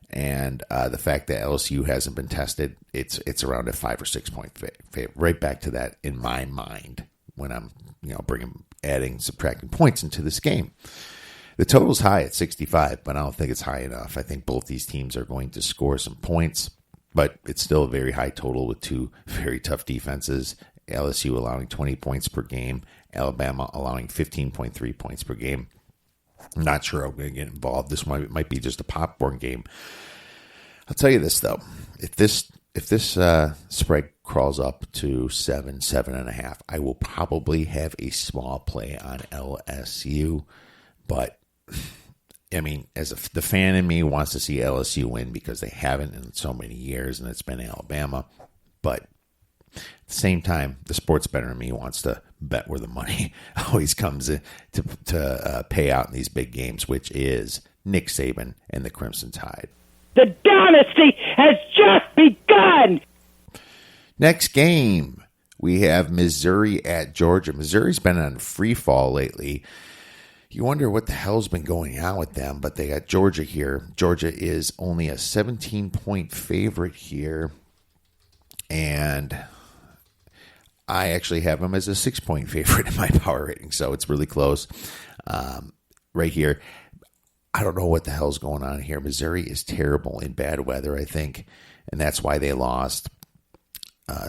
And the fact that LSU hasn't been tested, it's around a 5 or 6 point favorite. Right back to that in my mind when I'm, adding, subtracting points into this game. The total's high at 65, but I don't think it's high enough. I think both these teams are going to score some points. But it's still a very high total with 2 very tough defenses. LSU allowing 20 points per game. Alabama allowing 15.3 points per game. I'm not sure I'm going to get involved. This might be just a popcorn game. I'll tell you this, though. If this spread crawls up to 7.5, I will probably have a small play on LSU. But I mean, the fan in me wants to see LSU win because they haven't in so many years, and it's been Alabama. But at the same time, the sports bettor in me wants to bet where the money always comes in to pay out in these big games, which is Nick Saban and the Crimson Tide. The dynasty has just begun! Next game, we have Missouri at Georgia. Missouri's been on free fall lately. You wonder what the hell's been going on with them, but they got Georgia here. Georgia is only a 17-point favorite here, and I actually have them as a 6-point favorite in my power rating, so it's really close right here. I don't know what the hell's going on here. Missouri is terrible in bad weather, I think, and that's why they lost.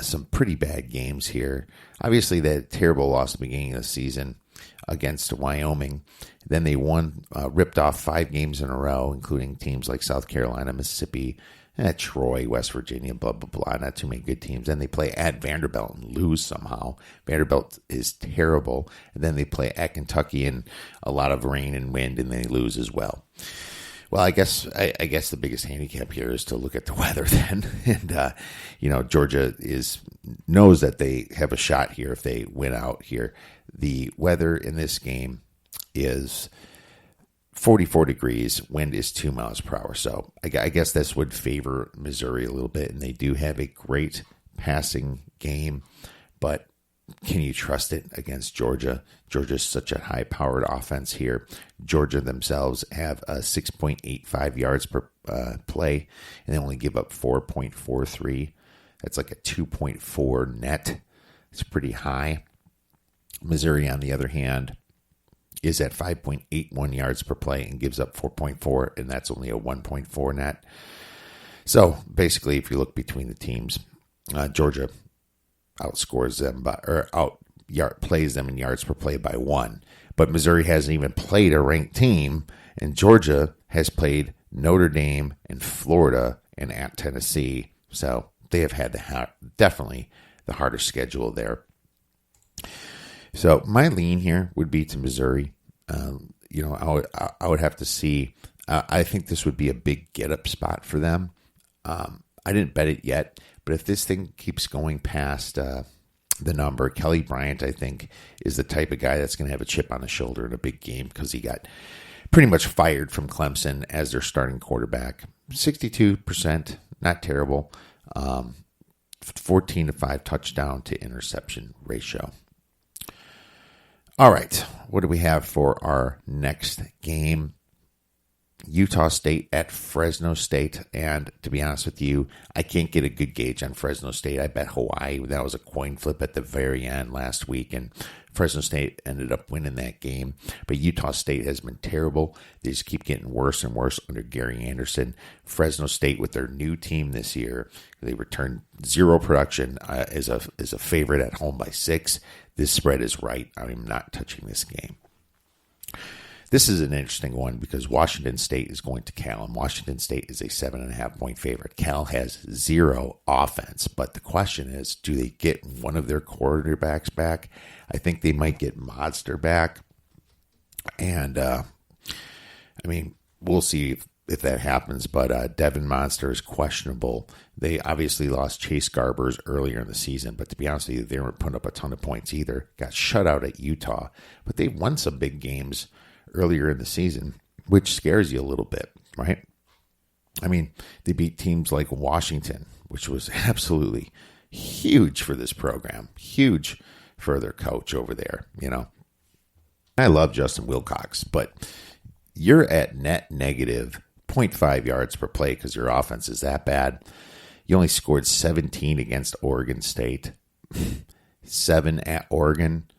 Some pretty bad games here. Obviously, that terrible loss at the beginning of the season against Wyoming. Then they ripped off 5 games in a row, including teams like South Carolina, Mississippi, Troy, West Virginia, blah, blah, blah. Not too many good teams. Then they play at Vanderbilt and lose somehow. Vanderbilt is terrible. And then they play at Kentucky in a lot of rain and wind, and they lose as well. Well, I guess the biggest handicap here is to look at the weather then. And, Georgia knows that they have a shot here if they win out here. The weather in this game is 44 degrees, wind is 2 miles per hour. So I guess this would favor Missouri a little bit, and they do have a great passing game, but can you trust it against Georgia? Georgia's such a high-powered offense here. Georgia themselves have 6.85 yards per play, and they only give up 4.43. That's like a 2.4 net. It's pretty high. Missouri, on the other hand, is at 5.81 yards per play and gives up 4.4, and that's only a 1.4 net. So basically, if you look between the teams, Georgia outscores them plays them in yards per play by 1. But Missouri hasn't even played a ranked team, and Georgia has played Notre Dame and Florida and at Tennessee. So they have had definitely the harder schedule there. So my lean here would be to Missouri. I would have to see. I think this would be a big get-up spot for them. I didn't bet it yet, but if this thing keeps going past the number, Kelly Bryant, I think, is the type of guy that's going to have a chip on his shoulder in a big game because he got pretty much fired from Clemson as their starting quarterback. 62%, not terrible. 14-5 touchdown to interception ratio. All right, what do we have for our next game? Utah State at Fresno State, and to be honest with you, I can't get a good gauge on Fresno State. I bet Hawaii. That was a coin flip at the very end last week, and Fresno State ended up winning that game. But Utah State has been terrible. They just keep getting worse and worse under Gary Anderson. Fresno State, with their new team this year, they returned 0 production, is a favorite at home by 6. This spread is right. I'm not touching this game. This is an interesting one because Washington State is going to Cal, and Washington State is a 7.5-point favorite. Cal has 0 offense, but the question is, do they get one of their quarterbacks back? I think they might get Monster back, and we'll see if that happens, but Devin Monster is questionable. They obviously lost Chase Garbers earlier in the season, but to be honest with you, they weren't putting up a ton of points either. Got shut out at Utah, but they won some big games earlier in the season, which scares you a little bit, right? They beat teams like Washington, which was absolutely huge for this program, huge for their coach over there, I love Justin Wilcox, but you're at net negative 0.5 yards per play because your offense is that bad. You only scored 17 against Oregon State, 7 at Oregon,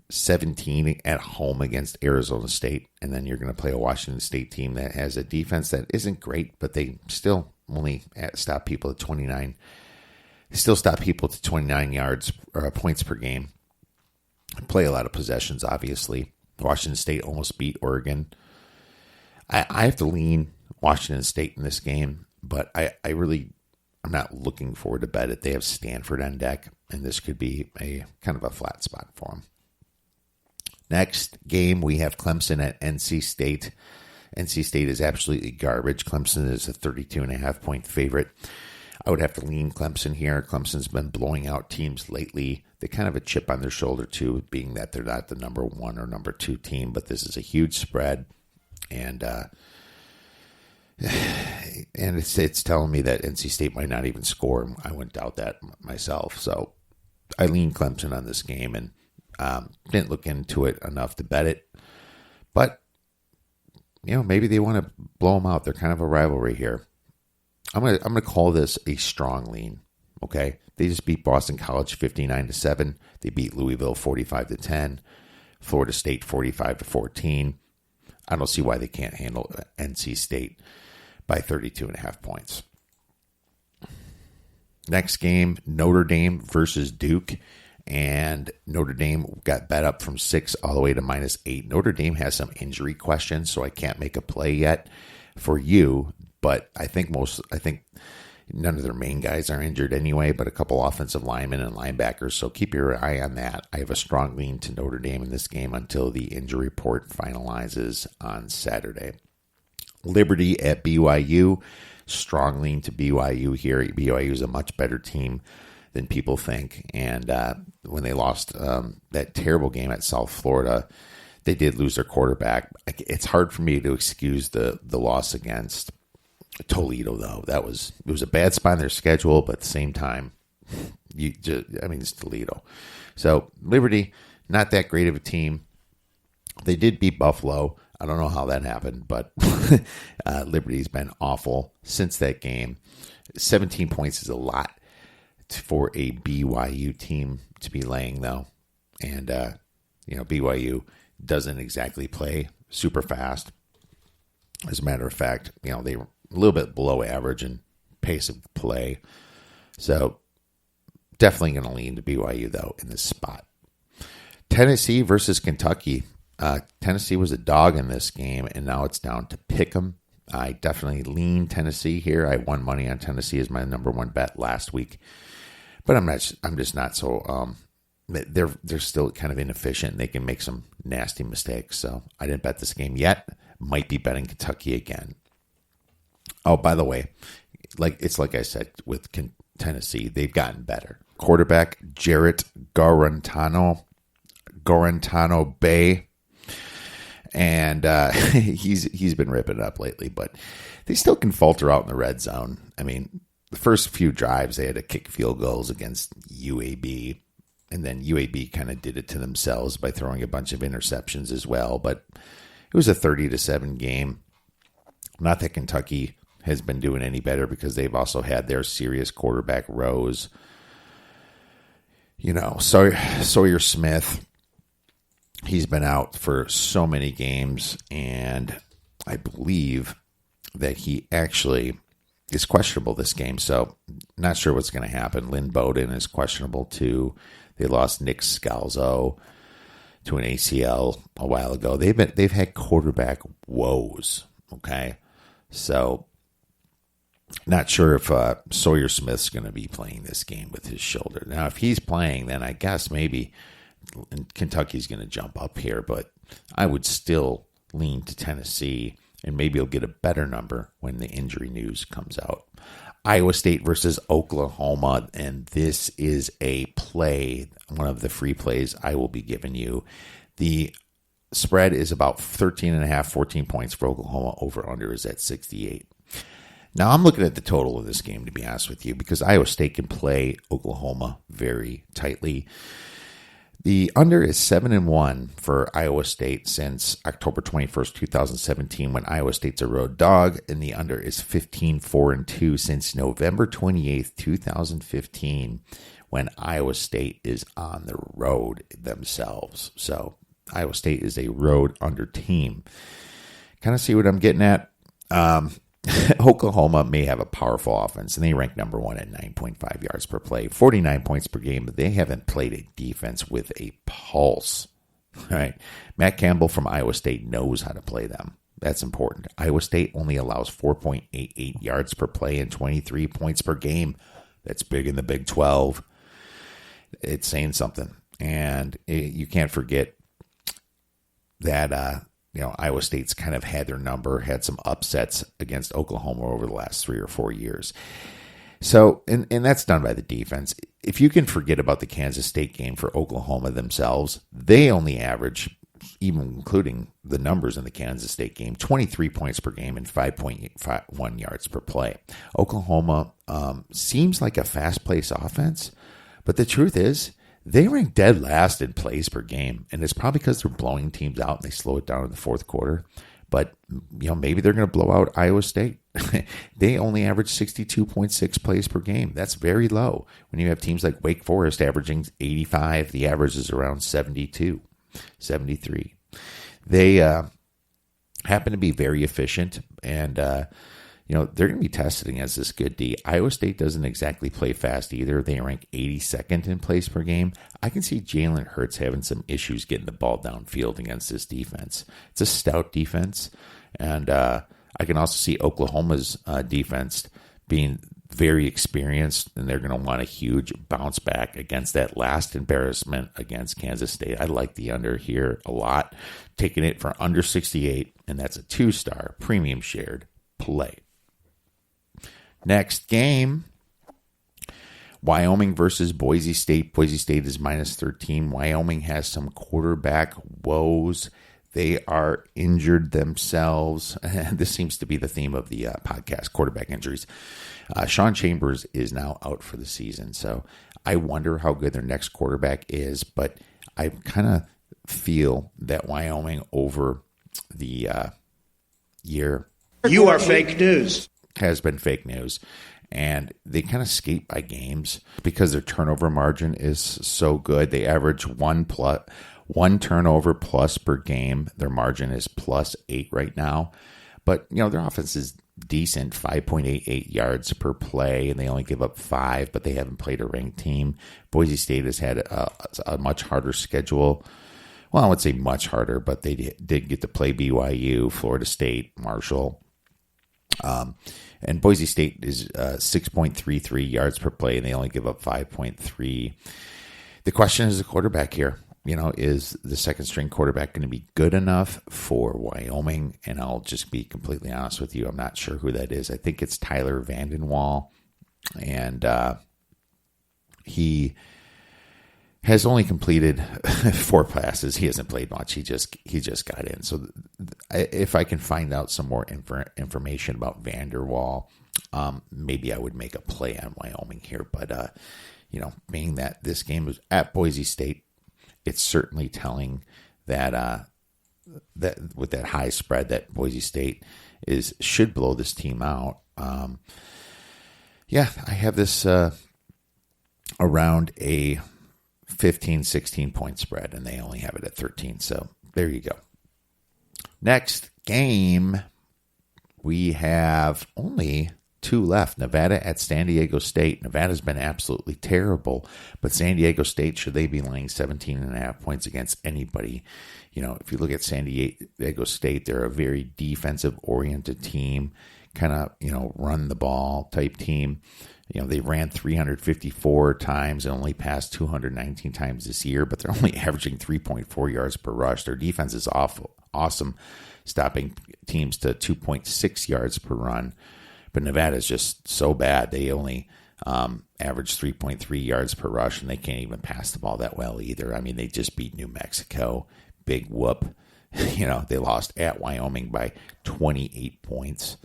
17 at home against Arizona State, and then you're going to play a Washington State team that has a defense that isn't great, but they still only stop people at 29. They still stop people to 29 yards or points per game. Play a lot of possessions, obviously. Washington State almost beat Oregon. I have to lean Washington State in this game, but I'm not looking forward to bet it. They have Stanford on deck, and this could be a kind of a flat spot for them. Next game, we have Clemson at NC State. NC State is absolutely garbage. Clemson is a 32.5-point favorite. I would have to lean Clemson here. Clemson's been blowing out teams lately. They kind of have a chip on their shoulder, too, being that they're not the number 1 or number 2 team, but this is a huge spread. And it's telling me that NC State might not even score. I wouldn't doubt that myself. So I lean Clemson on this game and didn't look into it enough to bet it. But, maybe they want to blow them out. They're kind of a rivalry here. I'm gonna call this a strong lean. Okay, they just beat Boston College 59-7. They beat Louisville 45-10. Florida State 45-14. I don't see why they can't handle NC State by 32.5 points. Next game, Notre Dame versus Duke. And Notre Dame got bet up from 6 all the way to -8. Notre Dame has some injury questions, so I can't make a play yet for you. But I think none of their main guys are injured anyway, but a couple offensive linemen and linebackers. So keep your eye on that. I have a strong lean to Notre Dame in this game until the injury report finalizes on Saturday. Liberty at BYU. Strong lean to BYU here. BYU is a much better team than people think. And when they lost that terrible game at South Florida, they did lose their quarterback. It's hard for me to excuse the loss against Toledo, though. It was a bad spot in their schedule, but at the same time, it's Toledo. So Liberty, not that great of a team. They did beat Buffalo. I don't know how that happened, but Liberty's been awful since that game. 17 points is a lot for a BYU team to be laying, though. And, BYU doesn't exactly play super fast. As a matter of fact, they were a little bit below average in pace of play. So definitely going to lean to BYU, though, in this spot. Tennessee versus Kentucky. Tennessee was a dog in this game, and now it's down to pick 'em. I definitely lean Tennessee here. I won money on Tennessee as my number one bet last week. But I'm just not so. They're still kind of inefficient. They can make some nasty mistakes. So I didn't bet this game yet. Might be betting Kentucky again. Oh, by the way, like I said with Tennessee, they've gotten better. Quarterback Jarrett Guarantano Bay, and he's been ripping it up lately. But they still can falter out in the red zone. I mean, the first few drives, they had to kick field goals against UAB. And then UAB kind of did it to themselves by throwing a bunch of interceptions as well. But it was a 30-7 game. Not that Kentucky has been doing any better because they've also had their serious quarterback rows. Sawyer Smith, he's been out for so many games. And I believe that he actually is questionable this game, so not sure what's going to happen. Lynn Bowden is questionable too. They lost Nick Scalzo to an ACL a while ago. They've had quarterback woes. Okay, so not sure if Sawyer Smith's going to be playing this game with his shoulder. Now, if he's playing, then I guess maybe Kentucky's going to jump up here, but I would still lean to Tennessee. And maybe you'll get a better number when the injury news comes out. Iowa State versus Oklahoma, and this is a play, one of the free plays I will be giving you. The spread is about 13.5, 14 points for Oklahoma. Over-under is at 68. Now, I'm looking at the total of this game, to be honest with you, because Iowa State can play Oklahoma very tightly. The under is 7-1 for Iowa State since October 21st, 2017, when Iowa State's a road dog, and the under is 15-4-2 since November 28th, 2015, when Iowa State is on the road themselves. So Iowa State is a road under team. Kind of see what I'm getting at? Oklahoma may have a powerful offense, and they rank number one at 9.5 yards per play, 49 points per game, but they haven't played a defense with a pulse. All right. Matt Campbell from Iowa State knows how to play them. That's important. Iowa State only allows 4.88 yards per play and 23 points per game. That's big in the Big 12. It's saying something. And you can't forget that Iowa State's kind of had their number, had some upsets against Oklahoma over the last 3 or 4 years. So, and that's done by the defense. If you can forget about the Kansas State game for Oklahoma themselves, they only average, even including the numbers in the Kansas State game, 23 points per game and 5.1 yards per play. Oklahoma seems like a fast-paced offense, but the truth is, they rank dead last in plays per game, and it's probably because they're blowing teams out and they slow it down in the fourth quarter. But, maybe they're going to blow out Iowa State. They only average 62.6 plays per game. That's very low. When you have teams like Wake Forest averaging 85, the average is around 72, 73. They happen to be very efficient, and they're going to be tested against this good D. Iowa State doesn't exactly play fast either. They rank 82nd in plays per game. I can see Jalen Hurts having some issues getting the ball downfield against this defense. It's a stout defense, and I can also see Oklahoma's defense being very experienced, and they're going to want a huge bounce back against that last embarrassment against Kansas State. I like the under here a lot, taking it for under 68, and that's a 2-star premium shared play. Next game, Wyoming versus Boise State. Boise State is minus 13. Wyoming has some quarterback woes. They are injured themselves. This seems to be the theme of the podcast, quarterback injuries. Sean Chambers is now out for the season, so I wonder how good their next quarterback is, but I kind of feel that Wyoming over the year... You are fake news. Has been fake news, and they kind of skate by games because their turnover margin is so good. They average one turnover plus per game. Their margin is +8 right now, but their offense is decent, 5.88 yards per play, and they only give up 5, but they haven't played a ranked team. Boise State has had a much harder schedule. Well, I would say much harder, but they did get to play BYU, Florida State, Marshall. And Boise State is 6.33 yards per play, and they only give up 5.3. The question is the quarterback here. Is the second string quarterback going to be good enough for Wyoming? And I'll just be completely honest with you. I'm not sure who that is. I think it's Tyler Vandenwall, and he has only completed 4 passes. He hasn't played much. He just got in. So if I can find out some more information about Vanderwall, maybe I would make a play on Wyoming here. But, being that this game was at Boise State, it's certainly telling that that with that high spread that Boise State should blow this team out. I have this around a 15, 16 point spread, and they only have it at 13. So there you go. Next game, we have only 2 left. Nevada at San Diego State. Nevada's been absolutely terrible, but San Diego State, should they be laying 17.5 points against anybody? If you look at San Diego State, they're a very defensive oriented team, kind of, run the ball type team. They ran 354 times and only passed 219 times this year, but they're only averaging 3.4 yards per rush. Their defense is awesome, stopping teams to 2.6 yards per run. But Nevada is just so bad. They only average 3.3 yards per rush, and they can't even pass the ball that well either. I mean, they just beat New Mexico. Big whoop. They lost at Wyoming by 28 points.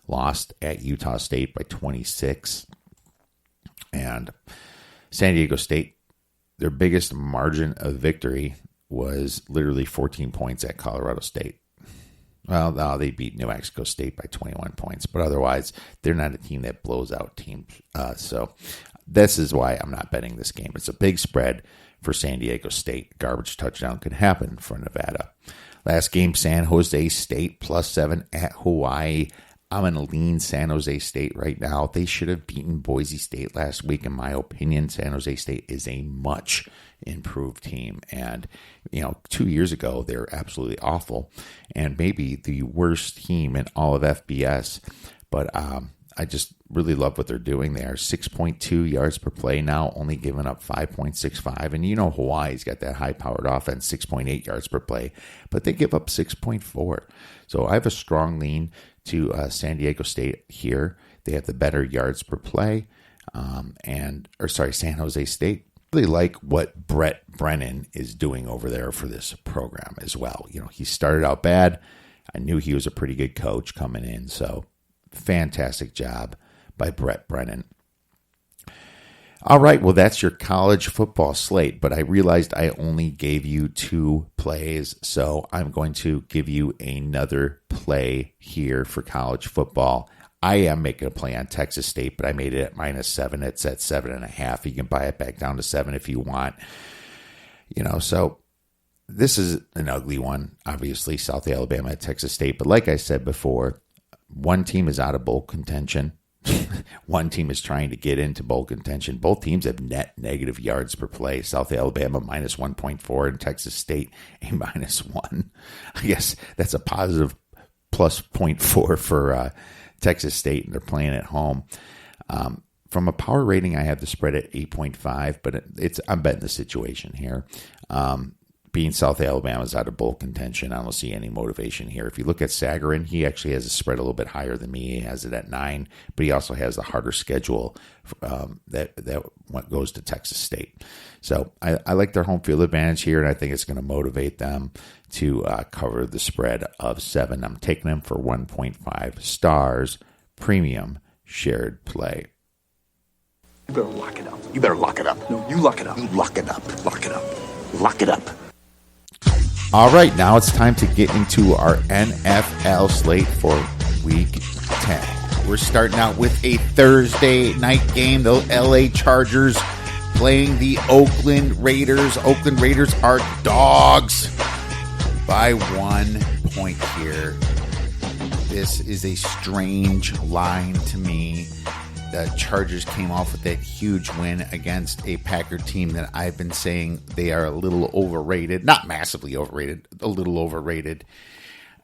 Lost at Utah State by 26. And San Diego State, their biggest margin of victory was literally 14 points at Colorado State. Well, no, they beat New Mexico State by 21 points, but otherwise, they're not a team that blows out teams. So this is why I'm not betting this game. It's a big spread for San Diego State. Garbage touchdown could happen for Nevada. Last game, San Jose State +7 at Hawaii. I'm going to lean San Jose State right now. They should have beaten Boise State last week, in my opinion. San Jose State is a much improved team. And, 2 years ago, they were absolutely awful and maybe the worst team in all of FBS. But I just really love what they're doing. They are 6.2 yards per play now, only giving up 5.65. And Hawaii's got that high-powered offense, 6.8 yards per play, but they give up 6.4. So I have a strong lean to San Diego State here. They have the better yards per play. San Jose State. Really like what Brett Brennan is doing over there for this program as well. He started out bad. I knew he was a pretty good coach coming in. So fantastic job by Brett Brennan. All right, well, that's your college football slate, but I realized I only gave you 2 plays, so I'm going to give you another play here for college football. I am making a play on Texas State, but I made it at -7. It's at 7.5. You can buy it back down to 7 if you want. So this is an ugly one, obviously, South Alabama at Texas State. But like I said before, one team is out of bowl contention. One team is trying to get into bowl contention. Both teams have net negative yards per play. South Alabama minus 1.4 and Texas State a minus 1. I guess that's a positive plus 0.4 for Texas State, and they're playing at home. From a power rating, I have the spread at 8.5, but I'm betting the situation here. Being South Alabama's out of bowl contention, I don't see any motivation here. If you look at Sagarin, he actually has a spread a little bit higher than me. He has it at 9, but he also has the harder schedule that goes to Texas State. So I like their home field advantage here, and I think it's going to motivate them to cover the spread of 7. I'm taking them for 1.5 stars, premium shared play. You better lock it up. You better lock it up. No, you lock it up. You lock it up. Lock it up. Lock it up. All right, now it's time to get into our NFL slate for Week 10. We're starting out with a Thursday night game. The LA Chargers playing the Oakland Raiders. Oakland Raiders are dogs by 1 point here. This is a strange line to me. The Chargers came off with that huge win against a Packer team that I've been saying they are a little overrated. Not massively overrated, a little overrated.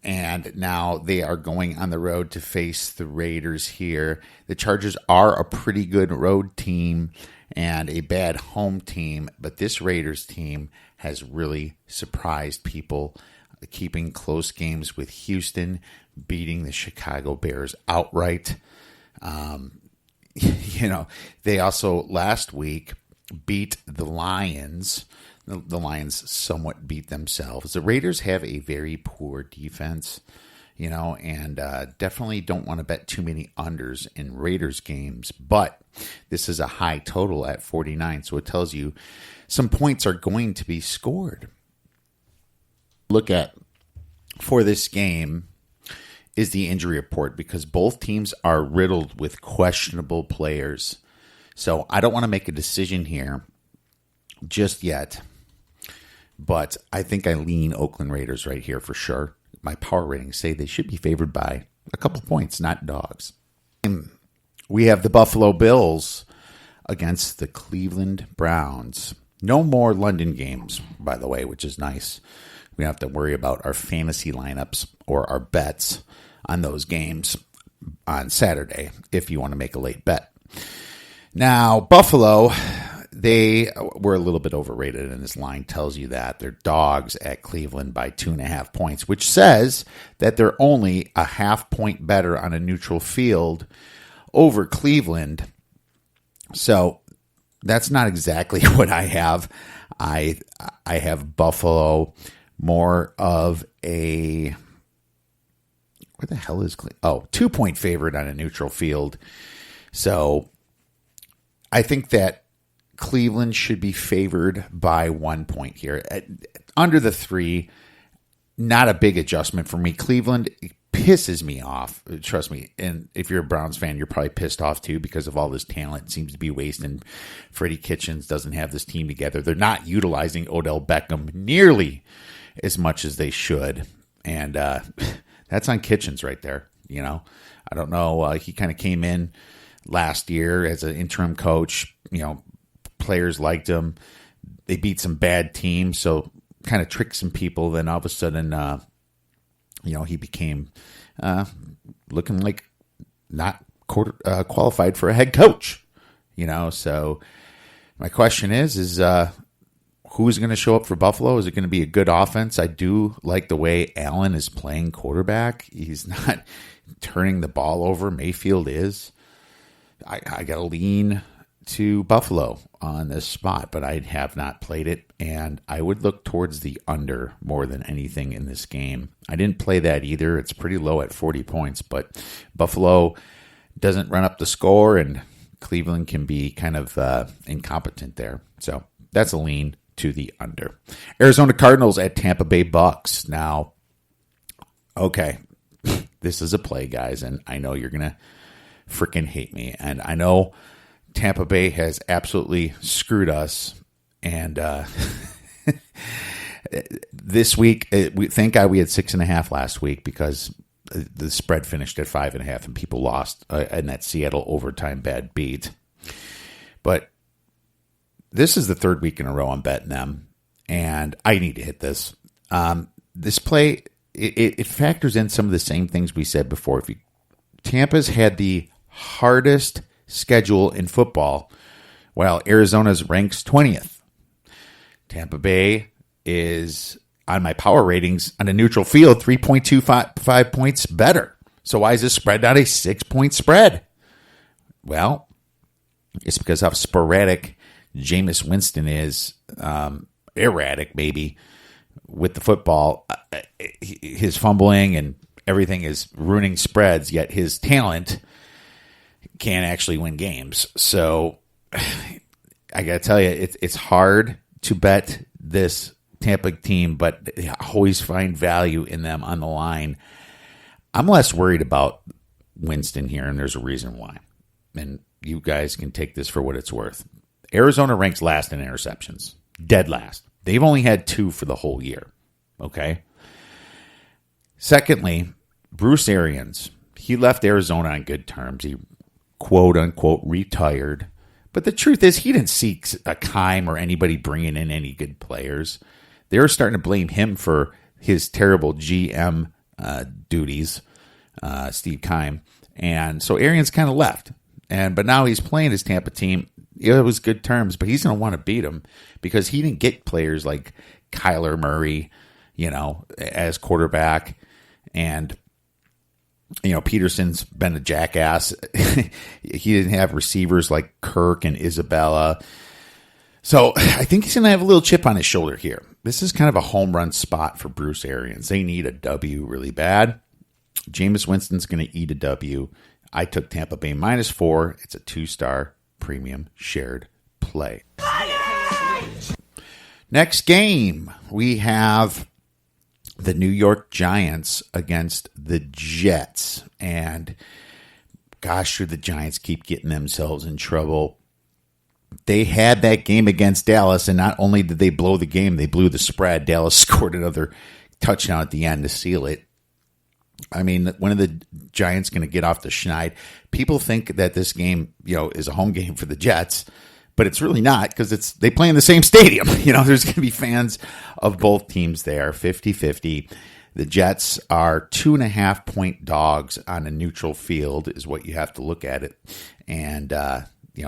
And now they are going on the road to face the Raiders here. The Chargers are a pretty good road team and a bad home team, but this Raiders team has really surprised people, keeping close games with Houston, beating the Chicago Bears outright. They also last week beat the Lions. The Lions somewhat beat themselves. The Raiders have a very poor defense, and definitely don't want to bet too many unders in Raiders games. But this is a high total at 49, so it tells you some points are going to be scored. Look at for this game is the injury report, because both teams are riddled with questionable players. So I don't want to make a decision here just yet, but I think I lean Oakland Raiders right here for sure. My power ratings say they should be favored by a couple points, not dogs. We have the Buffalo Bills against the Cleveland Browns. No more London games, by the way, which is nice. We don't have to worry about our fantasy lineups or our bets on those games on Saturday if you want to make a late bet. Now, Buffalo, they were a little bit overrated, and this line tells you that. They're dogs at Cleveland by 2.5 points, which says that they're only a half point better on a neutral field over Cleveland. So that's not exactly what I have. I have Buffalo more of a... Where the hell is Cleveland? Oh, 2-point favorite on a neutral field. So I think that Cleveland should be favored by 1 point here. Under the 3, not a big adjustment for me. Cleveland pisses me off. Trust me. And if you're a Browns fan, you're probably pissed off too because of all this talent. It seems to be wasting. Freddie Kitchens doesn't have this team together. They're not utilizing Odell Beckham nearly as much as they should. And that's on Kitchens right there. I don't know. He kind of came in last year as an interim coach. Players liked him. They beat some bad teams, so kind of tricked some people. Then all of a sudden, he became looking like not qualified for a head coach. So my question is who's going to show up for Buffalo? Is it going to be a good offense? I do like the way Allen is playing quarterback. He's not turning the ball over. Mayfield is. I got to lean to Buffalo on this spot, but I have not played it, and I would look towards the under more than anything in this game. I didn't play that either. It's pretty low at 40 points, but Buffalo doesn't run up the score, and Cleveland can be kind of incompetent there. So that's a lean to the under. Arizona Cardinals at Tampa Bay Bucks. Now, okay, this is a play, guys, and I know you're going to freaking hate me, and I know Tampa Bay has absolutely screwed us, and This week, thank God we had 6.5 last week because the spread finished at 5.5 and people lost in that Seattle overtime bad beat. But this is the third week in a row I'm betting them, and I need to hit this. This play, it factors in some of the same things we said before. Tampa's had the hardest schedule in football, while Arizona's ranks 20th. Tampa Bay is, on my power ratings, on a neutral field, 3.25 points better. So why is this spread not a 6-point spread? Well, it's because how sporadic Jameis Winston is, erratic maybe, with the football. His fumbling and everything is ruining spreads, yet his talent can't actually win games. So I got to tell you, it's hard to bet this Tampa team, but I always find value in them on the line. I'm less worried about Winston here, and there's a reason why. And you guys can take this for what it's worth. Arizona ranks last in interceptions. Dead last. They've only had 2 for the whole year. Okay? Secondly, Bruce Arians. He left Arizona on good terms. He, quote-unquote, retired. But the truth is, he didn't seek a Keim or anybody bringing in any good players. They were starting to blame him for his terrible GM duties, Steve Keim. And so Arians kind of left. But now he's playing his Tampa team. It was good terms, but he's going to want to beat them because he didn't get players like Kyler Murray, as quarterback. And, Peterson's been a jackass. He didn't have receivers like Kirk and Isabella. So I think he's going to have a little chip on his shoulder here. This is kind of a home run spot for Bruce Arians. They need a W really bad. Jameis Winston's going to eat a W. I took Tampa Bay -4. It's a 2-star premium shared play. Next game, we have the New York Giants against the Jets. And gosh, should the Giants keep getting themselves in trouble. They had that game against Dallas, and not only did they blow the game, they blew the spread. Dallas scored another touchdown at the end to seal it. I mean, when are the Giants going to get off the schneid? People think that this game, is a home game for the Jets, but it's really not because they play in the same stadium. There's going to be fans of both teams there, 50-50. The Jets are 2.5-point dogs on a neutral field is what you have to look at it. And,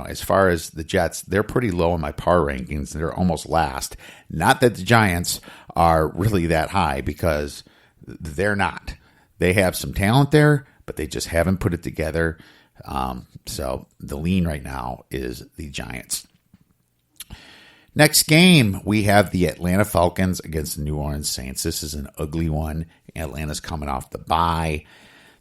as far as the Jets, they're pretty low in my power rankings. They're almost last. Not that the Giants are really that high because they're not. They have some talent there, but they just haven't put it together. So the lean right now is the Giants. Next game, we have the Atlanta Falcons against the New Orleans Saints. This is an ugly one. Atlanta's coming off the bye.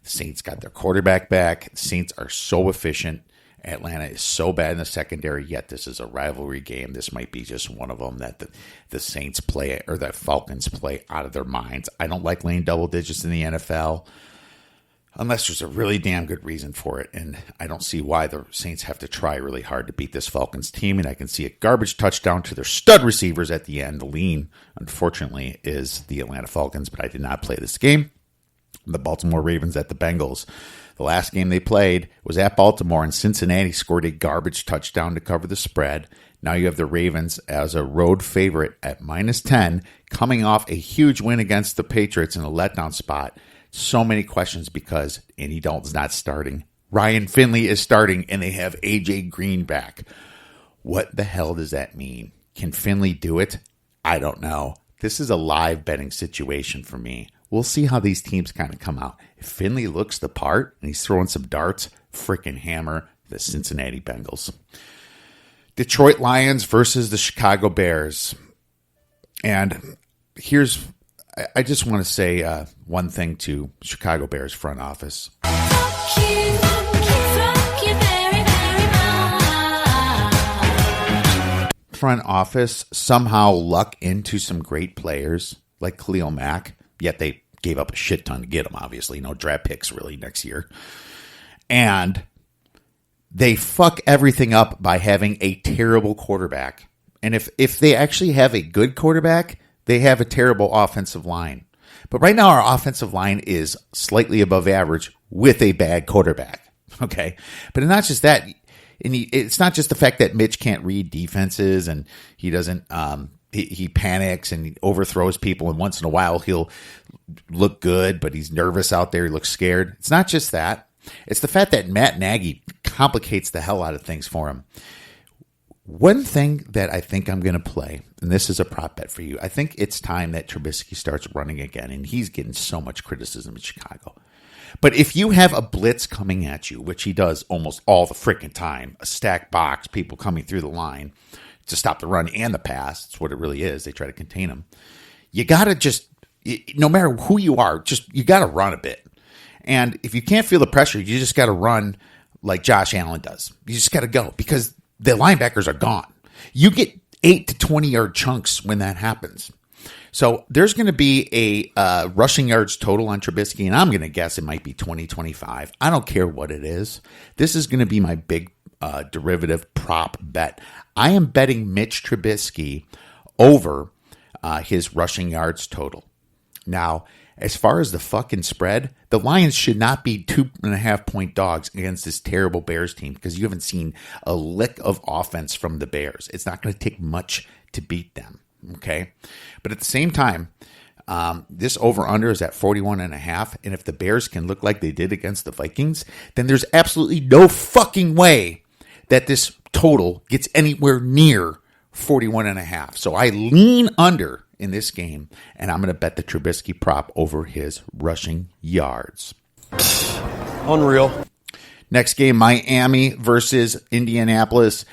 The Saints got their quarterback back. The Saints are so efficient. Atlanta is so bad in the secondary, yet this is a rivalry game. This might be just one of them that the Saints play or the Falcons play out of their minds. I don't like laying double digits in the NFL unless there's a really damn good reason for it, and I don't see why the Saints have to try really hard to beat this Falcons team, and I can see a garbage touchdown to their stud receivers at the end. The lean, unfortunately, is the Atlanta Falcons, but I did not play this game. The Baltimore Ravens at the Bengals. The last game they played was at Baltimore, and Cincinnati scored a garbage touchdown to cover the spread. Now you have the Ravens as a road favorite at -10, coming off a huge win against the Patriots in a letdown spot. So many questions because Andy Dalton's not starting. Ryan Finley is starting, and they have A.J. Green back. What the hell does that mean? Can Finley do it? I don't know. This is a live betting situation for me. We'll see how these teams kind of come out. If Finley looks the part and he's throwing some darts, freaking hammer the Cincinnati Bengals. Detroit Lions versus the Chicago Bears. And I just want to say one thing to Chicago Bears front office. Fuck you very, very much. Front office somehow luck into some great players like Khalil Mack, yet they gave up a shit ton to get him, obviously. No draft picks really next year. And they fuck everything up by having a terrible quarterback. And if they actually have a good quarterback, They have a terrible offensive line. But right now our offensive line is slightly above average with a bad quarterback. Okay. But it's not just that. And it's not just the fact that Mitch can't read defenses and he doesn't, he panics and he overthrows people. And once in a while he'll look good, but he's nervous out there. He looks scared. It's not just that. It's the fact that Matt Nagy complicates the hell out of things for him. One thing that I think I'm going to play, and this is a prop bet for you, I think it's time that Trubisky starts running again, and he's getting so much criticism in Chicago. But if you have a blitz coming at you, which he does almost all the freaking time, a stacked box, people coming through the line to stop the run and the pass, that's what it really is. They try to contain him. You got to just, no matter who you are, you got to run a bit. And if you can't feel the pressure, you just got to run like Josh Allen does. You just got to go because the linebackers are gone. You get 8 to 20-yard chunks when that happens. So there's going to be a rushing yards total on Trubisky, and I'm going to guess it might be 20, 25. I don't care what it is. This is going to be my big derivative prop bet. I am betting Mitch Trubisky over his rushing yards total. Now, as far as the fucking spread, the Lions should not be 2.5-point dogs against this terrible Bears team because you haven't seen a lick of offense from the Bears. It's not going to take much to beat them. Okay. But at the same time, this over-under is at 41.5. And if the Bears can look like they did against the Vikings, then there's absolutely no fucking way that this total gets anywhere near 41.5. So I lean under in this game, and I'm going to bet the Trubisky prop over his rushing yards. Unreal. Next game, Miami versus Indianapolis.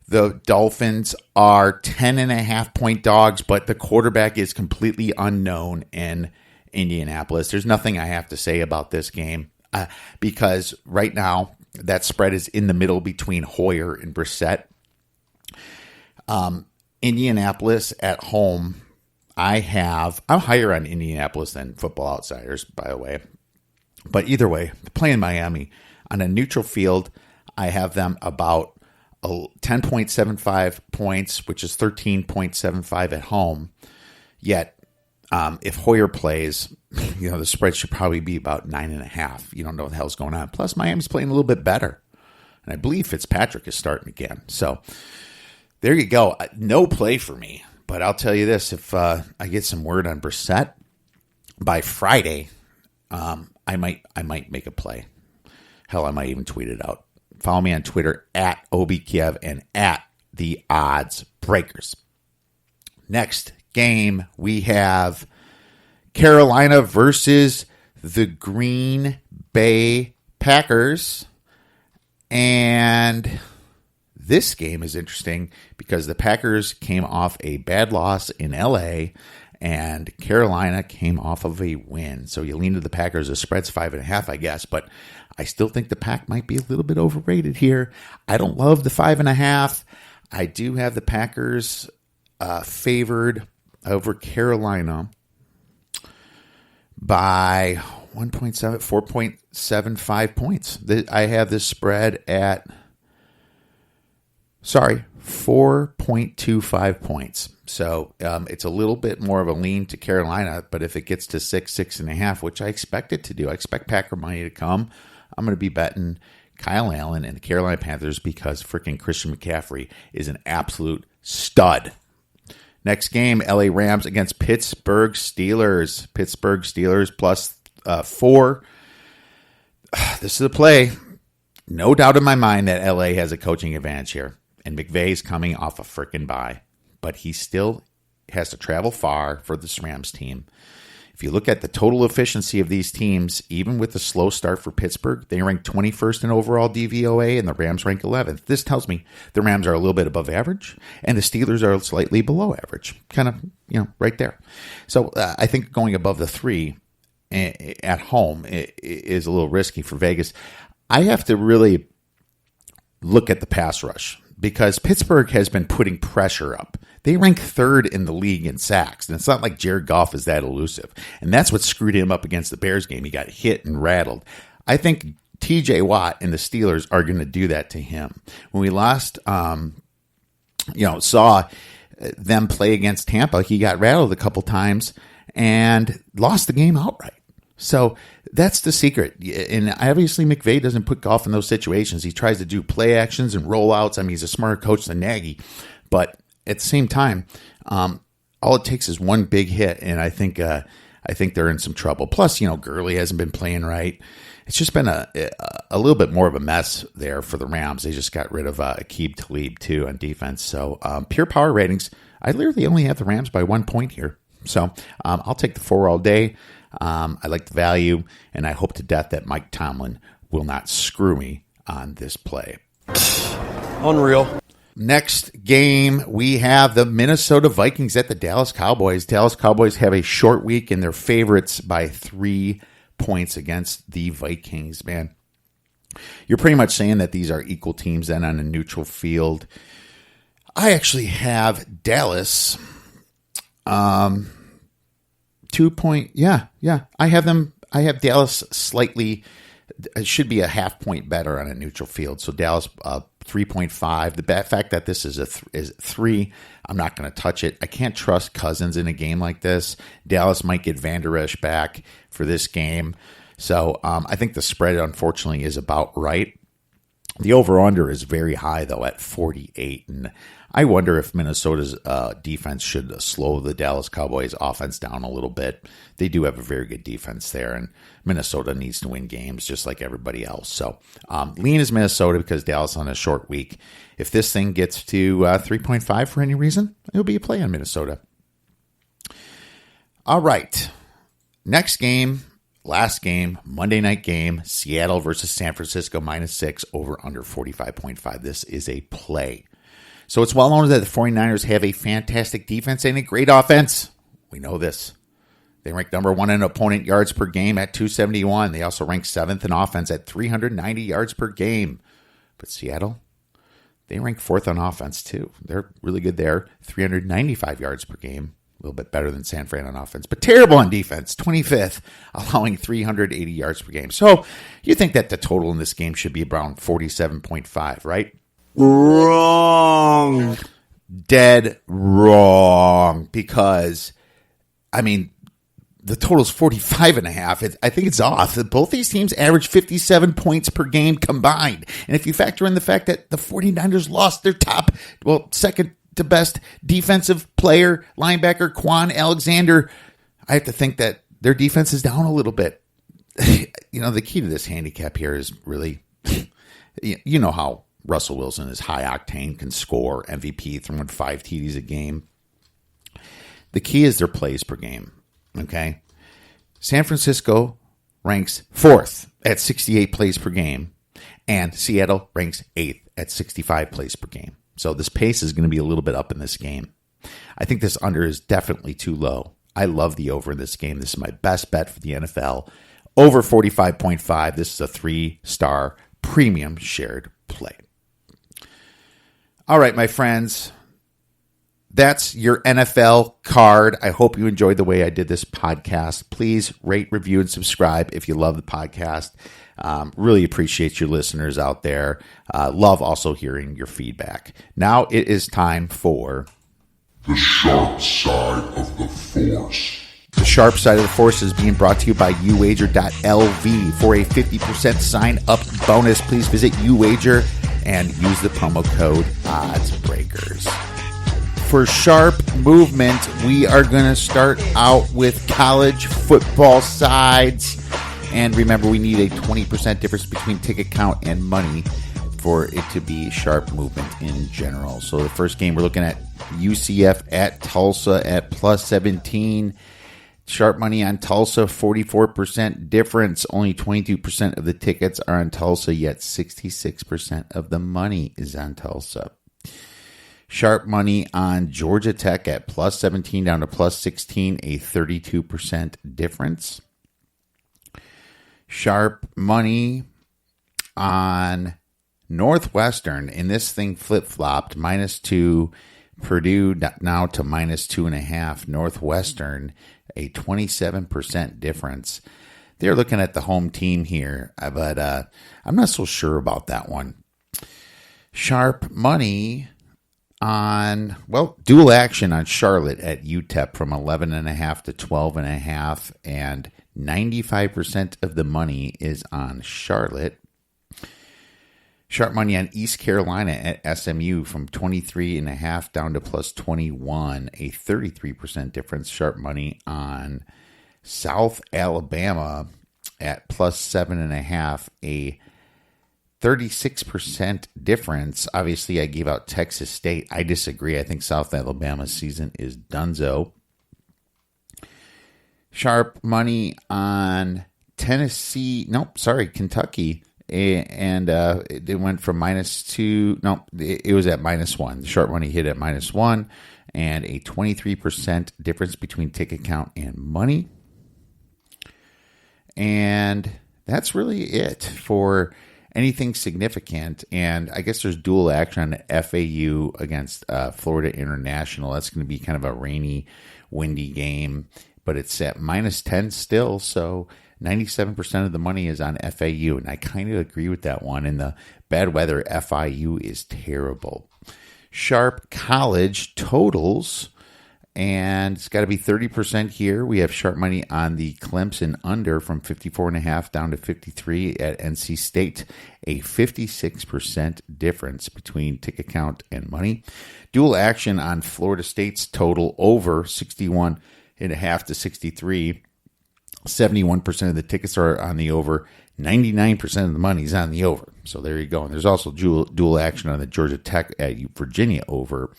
The Dolphins are 10.5-point dogs, but the quarterback is completely unknown in Indianapolis. There's nothing I have to say about this game because right now that spread is in the middle between Hoyer and Brissett. Indianapolis at home, I'm higher on Indianapolis than Football Outsiders, by the way. But either way, they're playing Miami. On a neutral field, I have them about 10.75 points, which is 13.75 at home. Yet, if Hoyer plays, the spread should probably be about 9.5. You don't know what the hell's going on. Plus, Miami's playing a little bit better. And I believe Fitzpatrick is starting again. So, there you go. No play for me. But I'll tell you this, if I get some word on Brissett by Friday, I might make a play. Hell, I might even tweet it out. Follow me on Twitter at OBKiev and at the Odds Breakers. Next game, we have Carolina versus the Green Bay Packers. And this game is interesting because the Packers came off a bad loss in LA and Carolina came off of a win. So you lean to the Packers. The spread's 5.5, I guess, but I still think the Pack might be a little bit overrated here. I don't love the 5.5. I do have the Packers favored over Carolina by 4.75 points. I have this spread at 4.25 points. So it's a little bit more of a lean to Carolina, but if it gets to 6.5, which I expect it to do, I expect Packer money to come. I'm going to be betting Kyle Allen and the Carolina Panthers because freaking Christian McCaffrey is an absolute stud. Next game, LA Rams against Pittsburgh Steelers. Pittsburgh Steelers plus 4. This is a play. No doubt in my mind that LA has a coaching advantage here. And McVay's coming off a freaking bye. But he still has to travel far for this Rams team. If you look at the total efficiency of these teams, even with the slow start for Pittsburgh, they rank 21st in overall DVOA and the Rams rank 11th. This tells me the Rams are a little bit above average and the Steelers are slightly below average. Kind of, right there. So I think going above the 3 at home is a little risky for Vegas. I have to really look at the pass rush because Pittsburgh has been putting pressure up. They rank 3rd in the league in sacks, and it's not like Jared Goff is that elusive. And that's what screwed him up against the Bears game. He got hit and rattled. I think TJ Watt and the Steelers are going to do that to him. When we last, saw them play against Tampa. He got rattled a couple times and lost the game outright. So that's the secret. And obviously McVay doesn't put golf in those situations. He tries to do play actions and rollouts. I mean, he's a smarter coach than Nagy. But at the same time, all it takes is one big hit, and I think they're in some trouble. Plus, Gurley hasn't been playing right. It's just been a little bit more of a mess there for the Rams. They just got rid of Aqib Talib, too, on defense. So pure power ratings, I literally only have the Rams by 1 point here. So I'll take the 4 all day. I like the value, and I hope to death that Mike Tomlin will not screw me on this play. Unreal. Next game, we have the Minnesota Vikings at the Dallas Cowboys. Dallas Cowboys have a short week, and they're favorites by 3 points against the Vikings. Man, you're pretty much saying that these are equal teams then on a neutral field. I actually have Dallas 2 point. Yeah. I have Dallas slightly. It should be a half point better on a neutral field. So Dallas 3.5. The fact that this is is 3, I'm not going to touch it. I can't trust Cousins in a game like this. Dallas might get Van Der Esch back for this game. So I think the spread, unfortunately, is about right. The over-under is very high, though, at 48. And I wonder if Minnesota's defense should slow the Dallas Cowboys offense down a little bit. They do have a very good defense there, and Minnesota needs to win games just like everybody else. So lean is Minnesota because Dallas on a short week. If this thing gets to 3.5 for any reason, it'll be a play on Minnesota. All right. Next game. Last game, Monday night game, Seattle versus San Francisco, -6, over under 45.5. This is a play. So it's well known that the 49ers have a fantastic defense and a great offense. We know this. They rank number 1 in opponent yards per game at 271. They also rank 7th in offense at 390 yards per game. But Seattle, they rank 4th on offense too. They're really good there, 395 yards per game. A little bit better than San Fran on offense, but terrible on defense, 25th, allowing 380 yards per game. So you think that the total in this game should be around 47.5, right? Wrong. Dead wrong, because, I mean, the total is 45.5. I think it's off. Both these teams average 57 points per game combined. And if you factor in the fact that the 49ers lost their second to best defensive player, linebacker Quan Alexander, I have to think that their defense is down a little bit. The key to this handicap here is really, you know how Russell Wilson is high octane, can score, MVP, throwing 5 TDs a game. The key is their plays per game. Okay, San Francisco ranks 4th at 68 plays per game, and Seattle ranks 8th at 65 plays per game. So this pace is going to be a little bit up in this game. I think this under is definitely too low. I love the over in this game. This is my best bet for the NFL. Over 45.5. This is a 3-star premium shared play. All right, my friends. That's your NFL card. I hope you enjoyed the way I did this podcast. Please rate, review, and subscribe if you love the podcast. Really appreciate your listeners out there. Love also hearing your feedback. Now it is time for The Sharp Side of the Force. The Sharp Side of the Force is being brought to you by uwager.lv. For a 50% sign-up bonus, please visit uwager and use the promo code ODDSBREAKERS. For sharp movement, we are going to start out with college football sides. And remember, we need a 20% difference between ticket count and money for it to be sharp movement in general. So the first game, we're looking at UCF at Tulsa at +17. Sharp money on Tulsa, 44% difference. Only 22% of the tickets are on Tulsa, yet 66% of the money is on Tulsa. Sharp money on Georgia Tech at +17 down to +16, a 32% difference. Sharp money on Northwestern, and this thing flip-flopped, -2. Purdue now to -2.5. Northwestern, a 27% difference. They're looking at the home team here, but I'm not so sure about that one. Sharp money dual action on Charlotte at UTEP from 11.5 to 12.5, and 95% of the money is on Charlotte. Sharp money on East Carolina at SMU from 23.5 down to plus 21, a 33% difference. Sharp money on South Alabama at plus 7.5, a 36% difference. Obviously, I gave out Texas State. I disagree. I think South Alabama's season is donezo. Sharp money on Kentucky. And it went from it was at -1. The sharp money hit at -1, and a 23% difference between ticket count and money. And that's really it for anything significant. And I guess there's dual action on FAU against Florida International. That's going to be kind of a rainy, windy game, but it's at -10 still, so 97% of the money is on FAU, and I kind of agree with that one. In the bad weather, FIU is terrible. Sharp college totals, and it's got to be 30% here. We have sharp money on the Clemson under from 54.5 down to 53 at NC State, a 56% difference between ticket count and money. Dual action on Florida State's total over 61.5 to 63. 71% of the tickets are on the over. 99% of the money is on the over. So there you go. And there's also dual action on the Georgia Tech at Virginia over.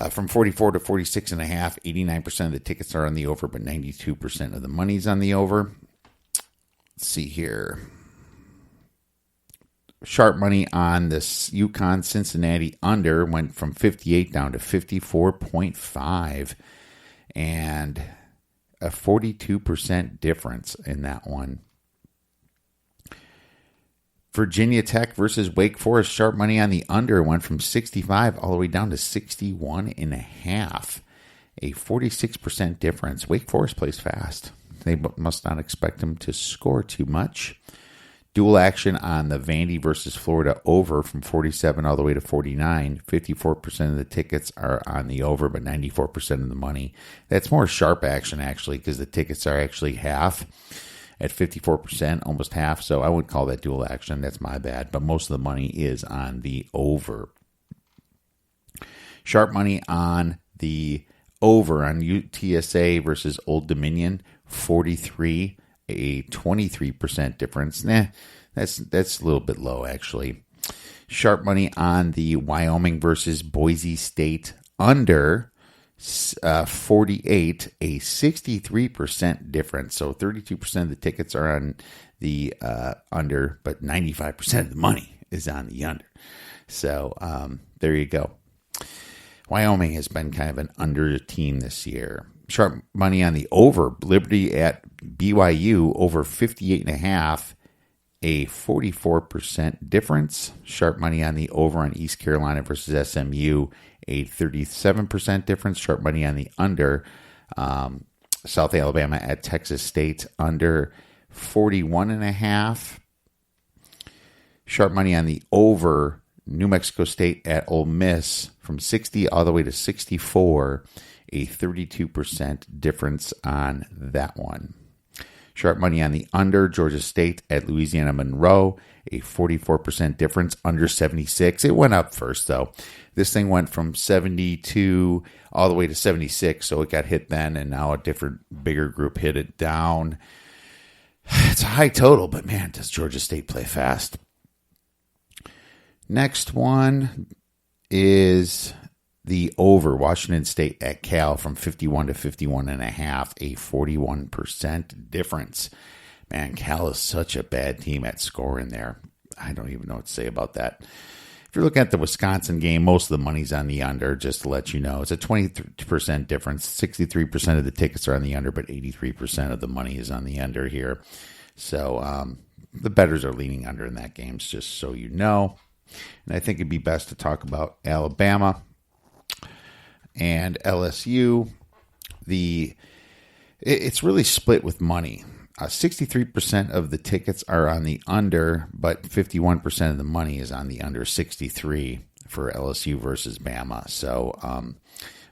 From 44 to 46.5, 89% of the tickets are on the over, but 92% of the money's on the over. Let's see here. Sharp money on this UConn Cincinnati under went from 58 down to 54.5, and a 42% difference in that one. Virginia Tech versus Wake Forest. Sharp money on the under went from 65 all the way down to 61.5. A 46% difference. Wake Forest plays fast. They must not expect them to score too much. Dual action on the Vandy versus Florida over from 47 all the way to 49. 54% of the tickets are on the over, but 94% of the money. That's more sharp action, actually, because the tickets are actually half at 54%, almost half. So I would call that dual action. That's my bad. But most of the money is on the over. Sharp money on the over on UTSA versus Old Dominion, 43. A 23% difference. That's a little bit low, actually. Sharp money on the Wyoming versus Boise State under 48, a 63% difference. So 32% of the tickets are on the under, but 95% of the money is on the under. So there you go. Wyoming has been kind of an under team this year. Sharp money on the over. Liberty at BYU over 58.5, a 44% difference. Sharp money on the over on East Carolina versus SMU, a 37% difference. Sharp money on the under. South Alabama at Texas State under 41.5. Sharp money on the over. New Mexico State at Ole Miss from 60 all the way to 64. A 32% difference on that one. Sharp money on the under. Georgia State at Louisiana Monroe. A 44% difference, under 76. It went up first, though. This thing went from 72 all the way to 76, so it got hit then, and now a different, bigger group hit it down. It's a high total, but man, does Georgia State play fast. Next one is the over. Washington State at Cal from 51 to 51.5, a 41% difference. Man, Cal is such a bad team at scoring there. I don't even know what to say about that. If you're looking at the Wisconsin game, most of the money's on the under, just to let you know. It's a 20% difference. 63% of the tickets are on the under, but 83% of the money is on the under here. So the bettors are leaning under in that game, just so you know. And I think it'd be best to talk about Alabama and LSU. It's really split with money. 63% of the tickets are on the under, but 51% of the money is on the under 63. for LSU versus Bama. So,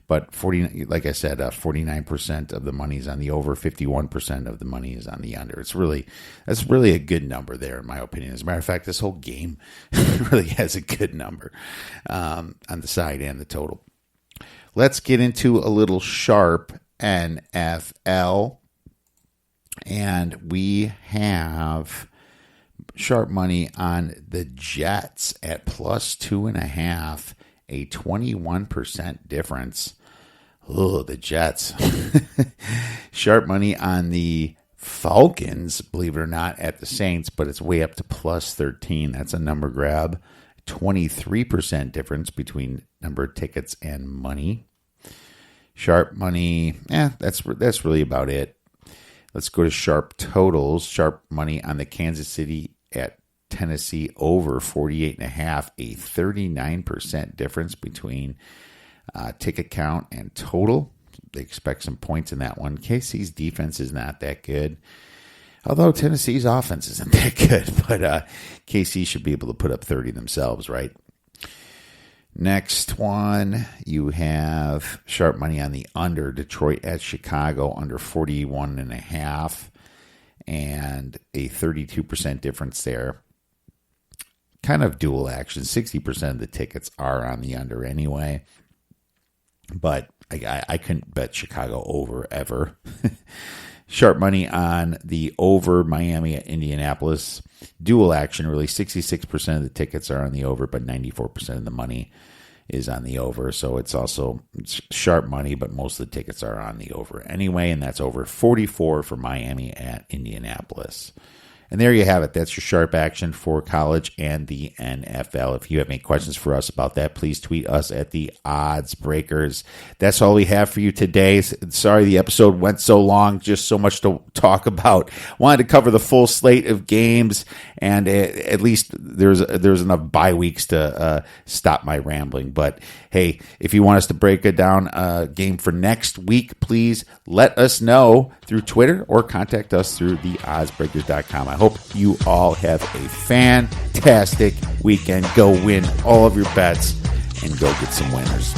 but 40, like I said, 49% of the money is on the over, 51% of the money is on the under. That's really a good number there, in my opinion. As a matter of fact, this whole game really has a good number on the side and the total. Let's get into a little sharp NFL, and we have sharp money on the Jets at plus 2.5. A 21% difference. Oh, the Jets. Sharp money on the Falcons, believe it or not, at the Saints, but it's way up to plus 13. That's a number grab. 23% difference between number of tickets and money. Sharp money, that's really about it. Let's go to sharp totals. Sharp money on the Kansas City at Tennessee over 48.5, a 39% difference between ticket count and total. They expect some points in that one. KC's defense is not that good, although Tennessee's offense isn't that good, but KC should be able to put up 30 themselves, right? Next one, you have sharp money on the under, Detroit at Chicago, under 41.5, and a 32% difference there. Kind of dual action. 60% of the tickets are on the under anyway. But I couldn't bet Chicago over ever. Sharp money on the over Miami at Indianapolis. Dual action, really. 66% of the tickets are on the over, but 94% of the money is on the over. So it's sharp money, but most of the tickets are on the over anyway. And that's over 44 for Miami at Indianapolis. And there you have it. That's your sharp action for college and the NFL. If you have any questions for us about that, please tweet us at the Odds Breakers. That's all we have for you today. Sorry the episode went so long, just so much to talk about. Wanted to cover the full slate of games, and at least there's enough bye weeks to stop my rambling. But hey, if you want us to break it down a game for next week, please let us know through Twitter or contact us through theoddsbreakers.com. I hope you all have a fantastic weekend. Go win all of your bets and go get some winners.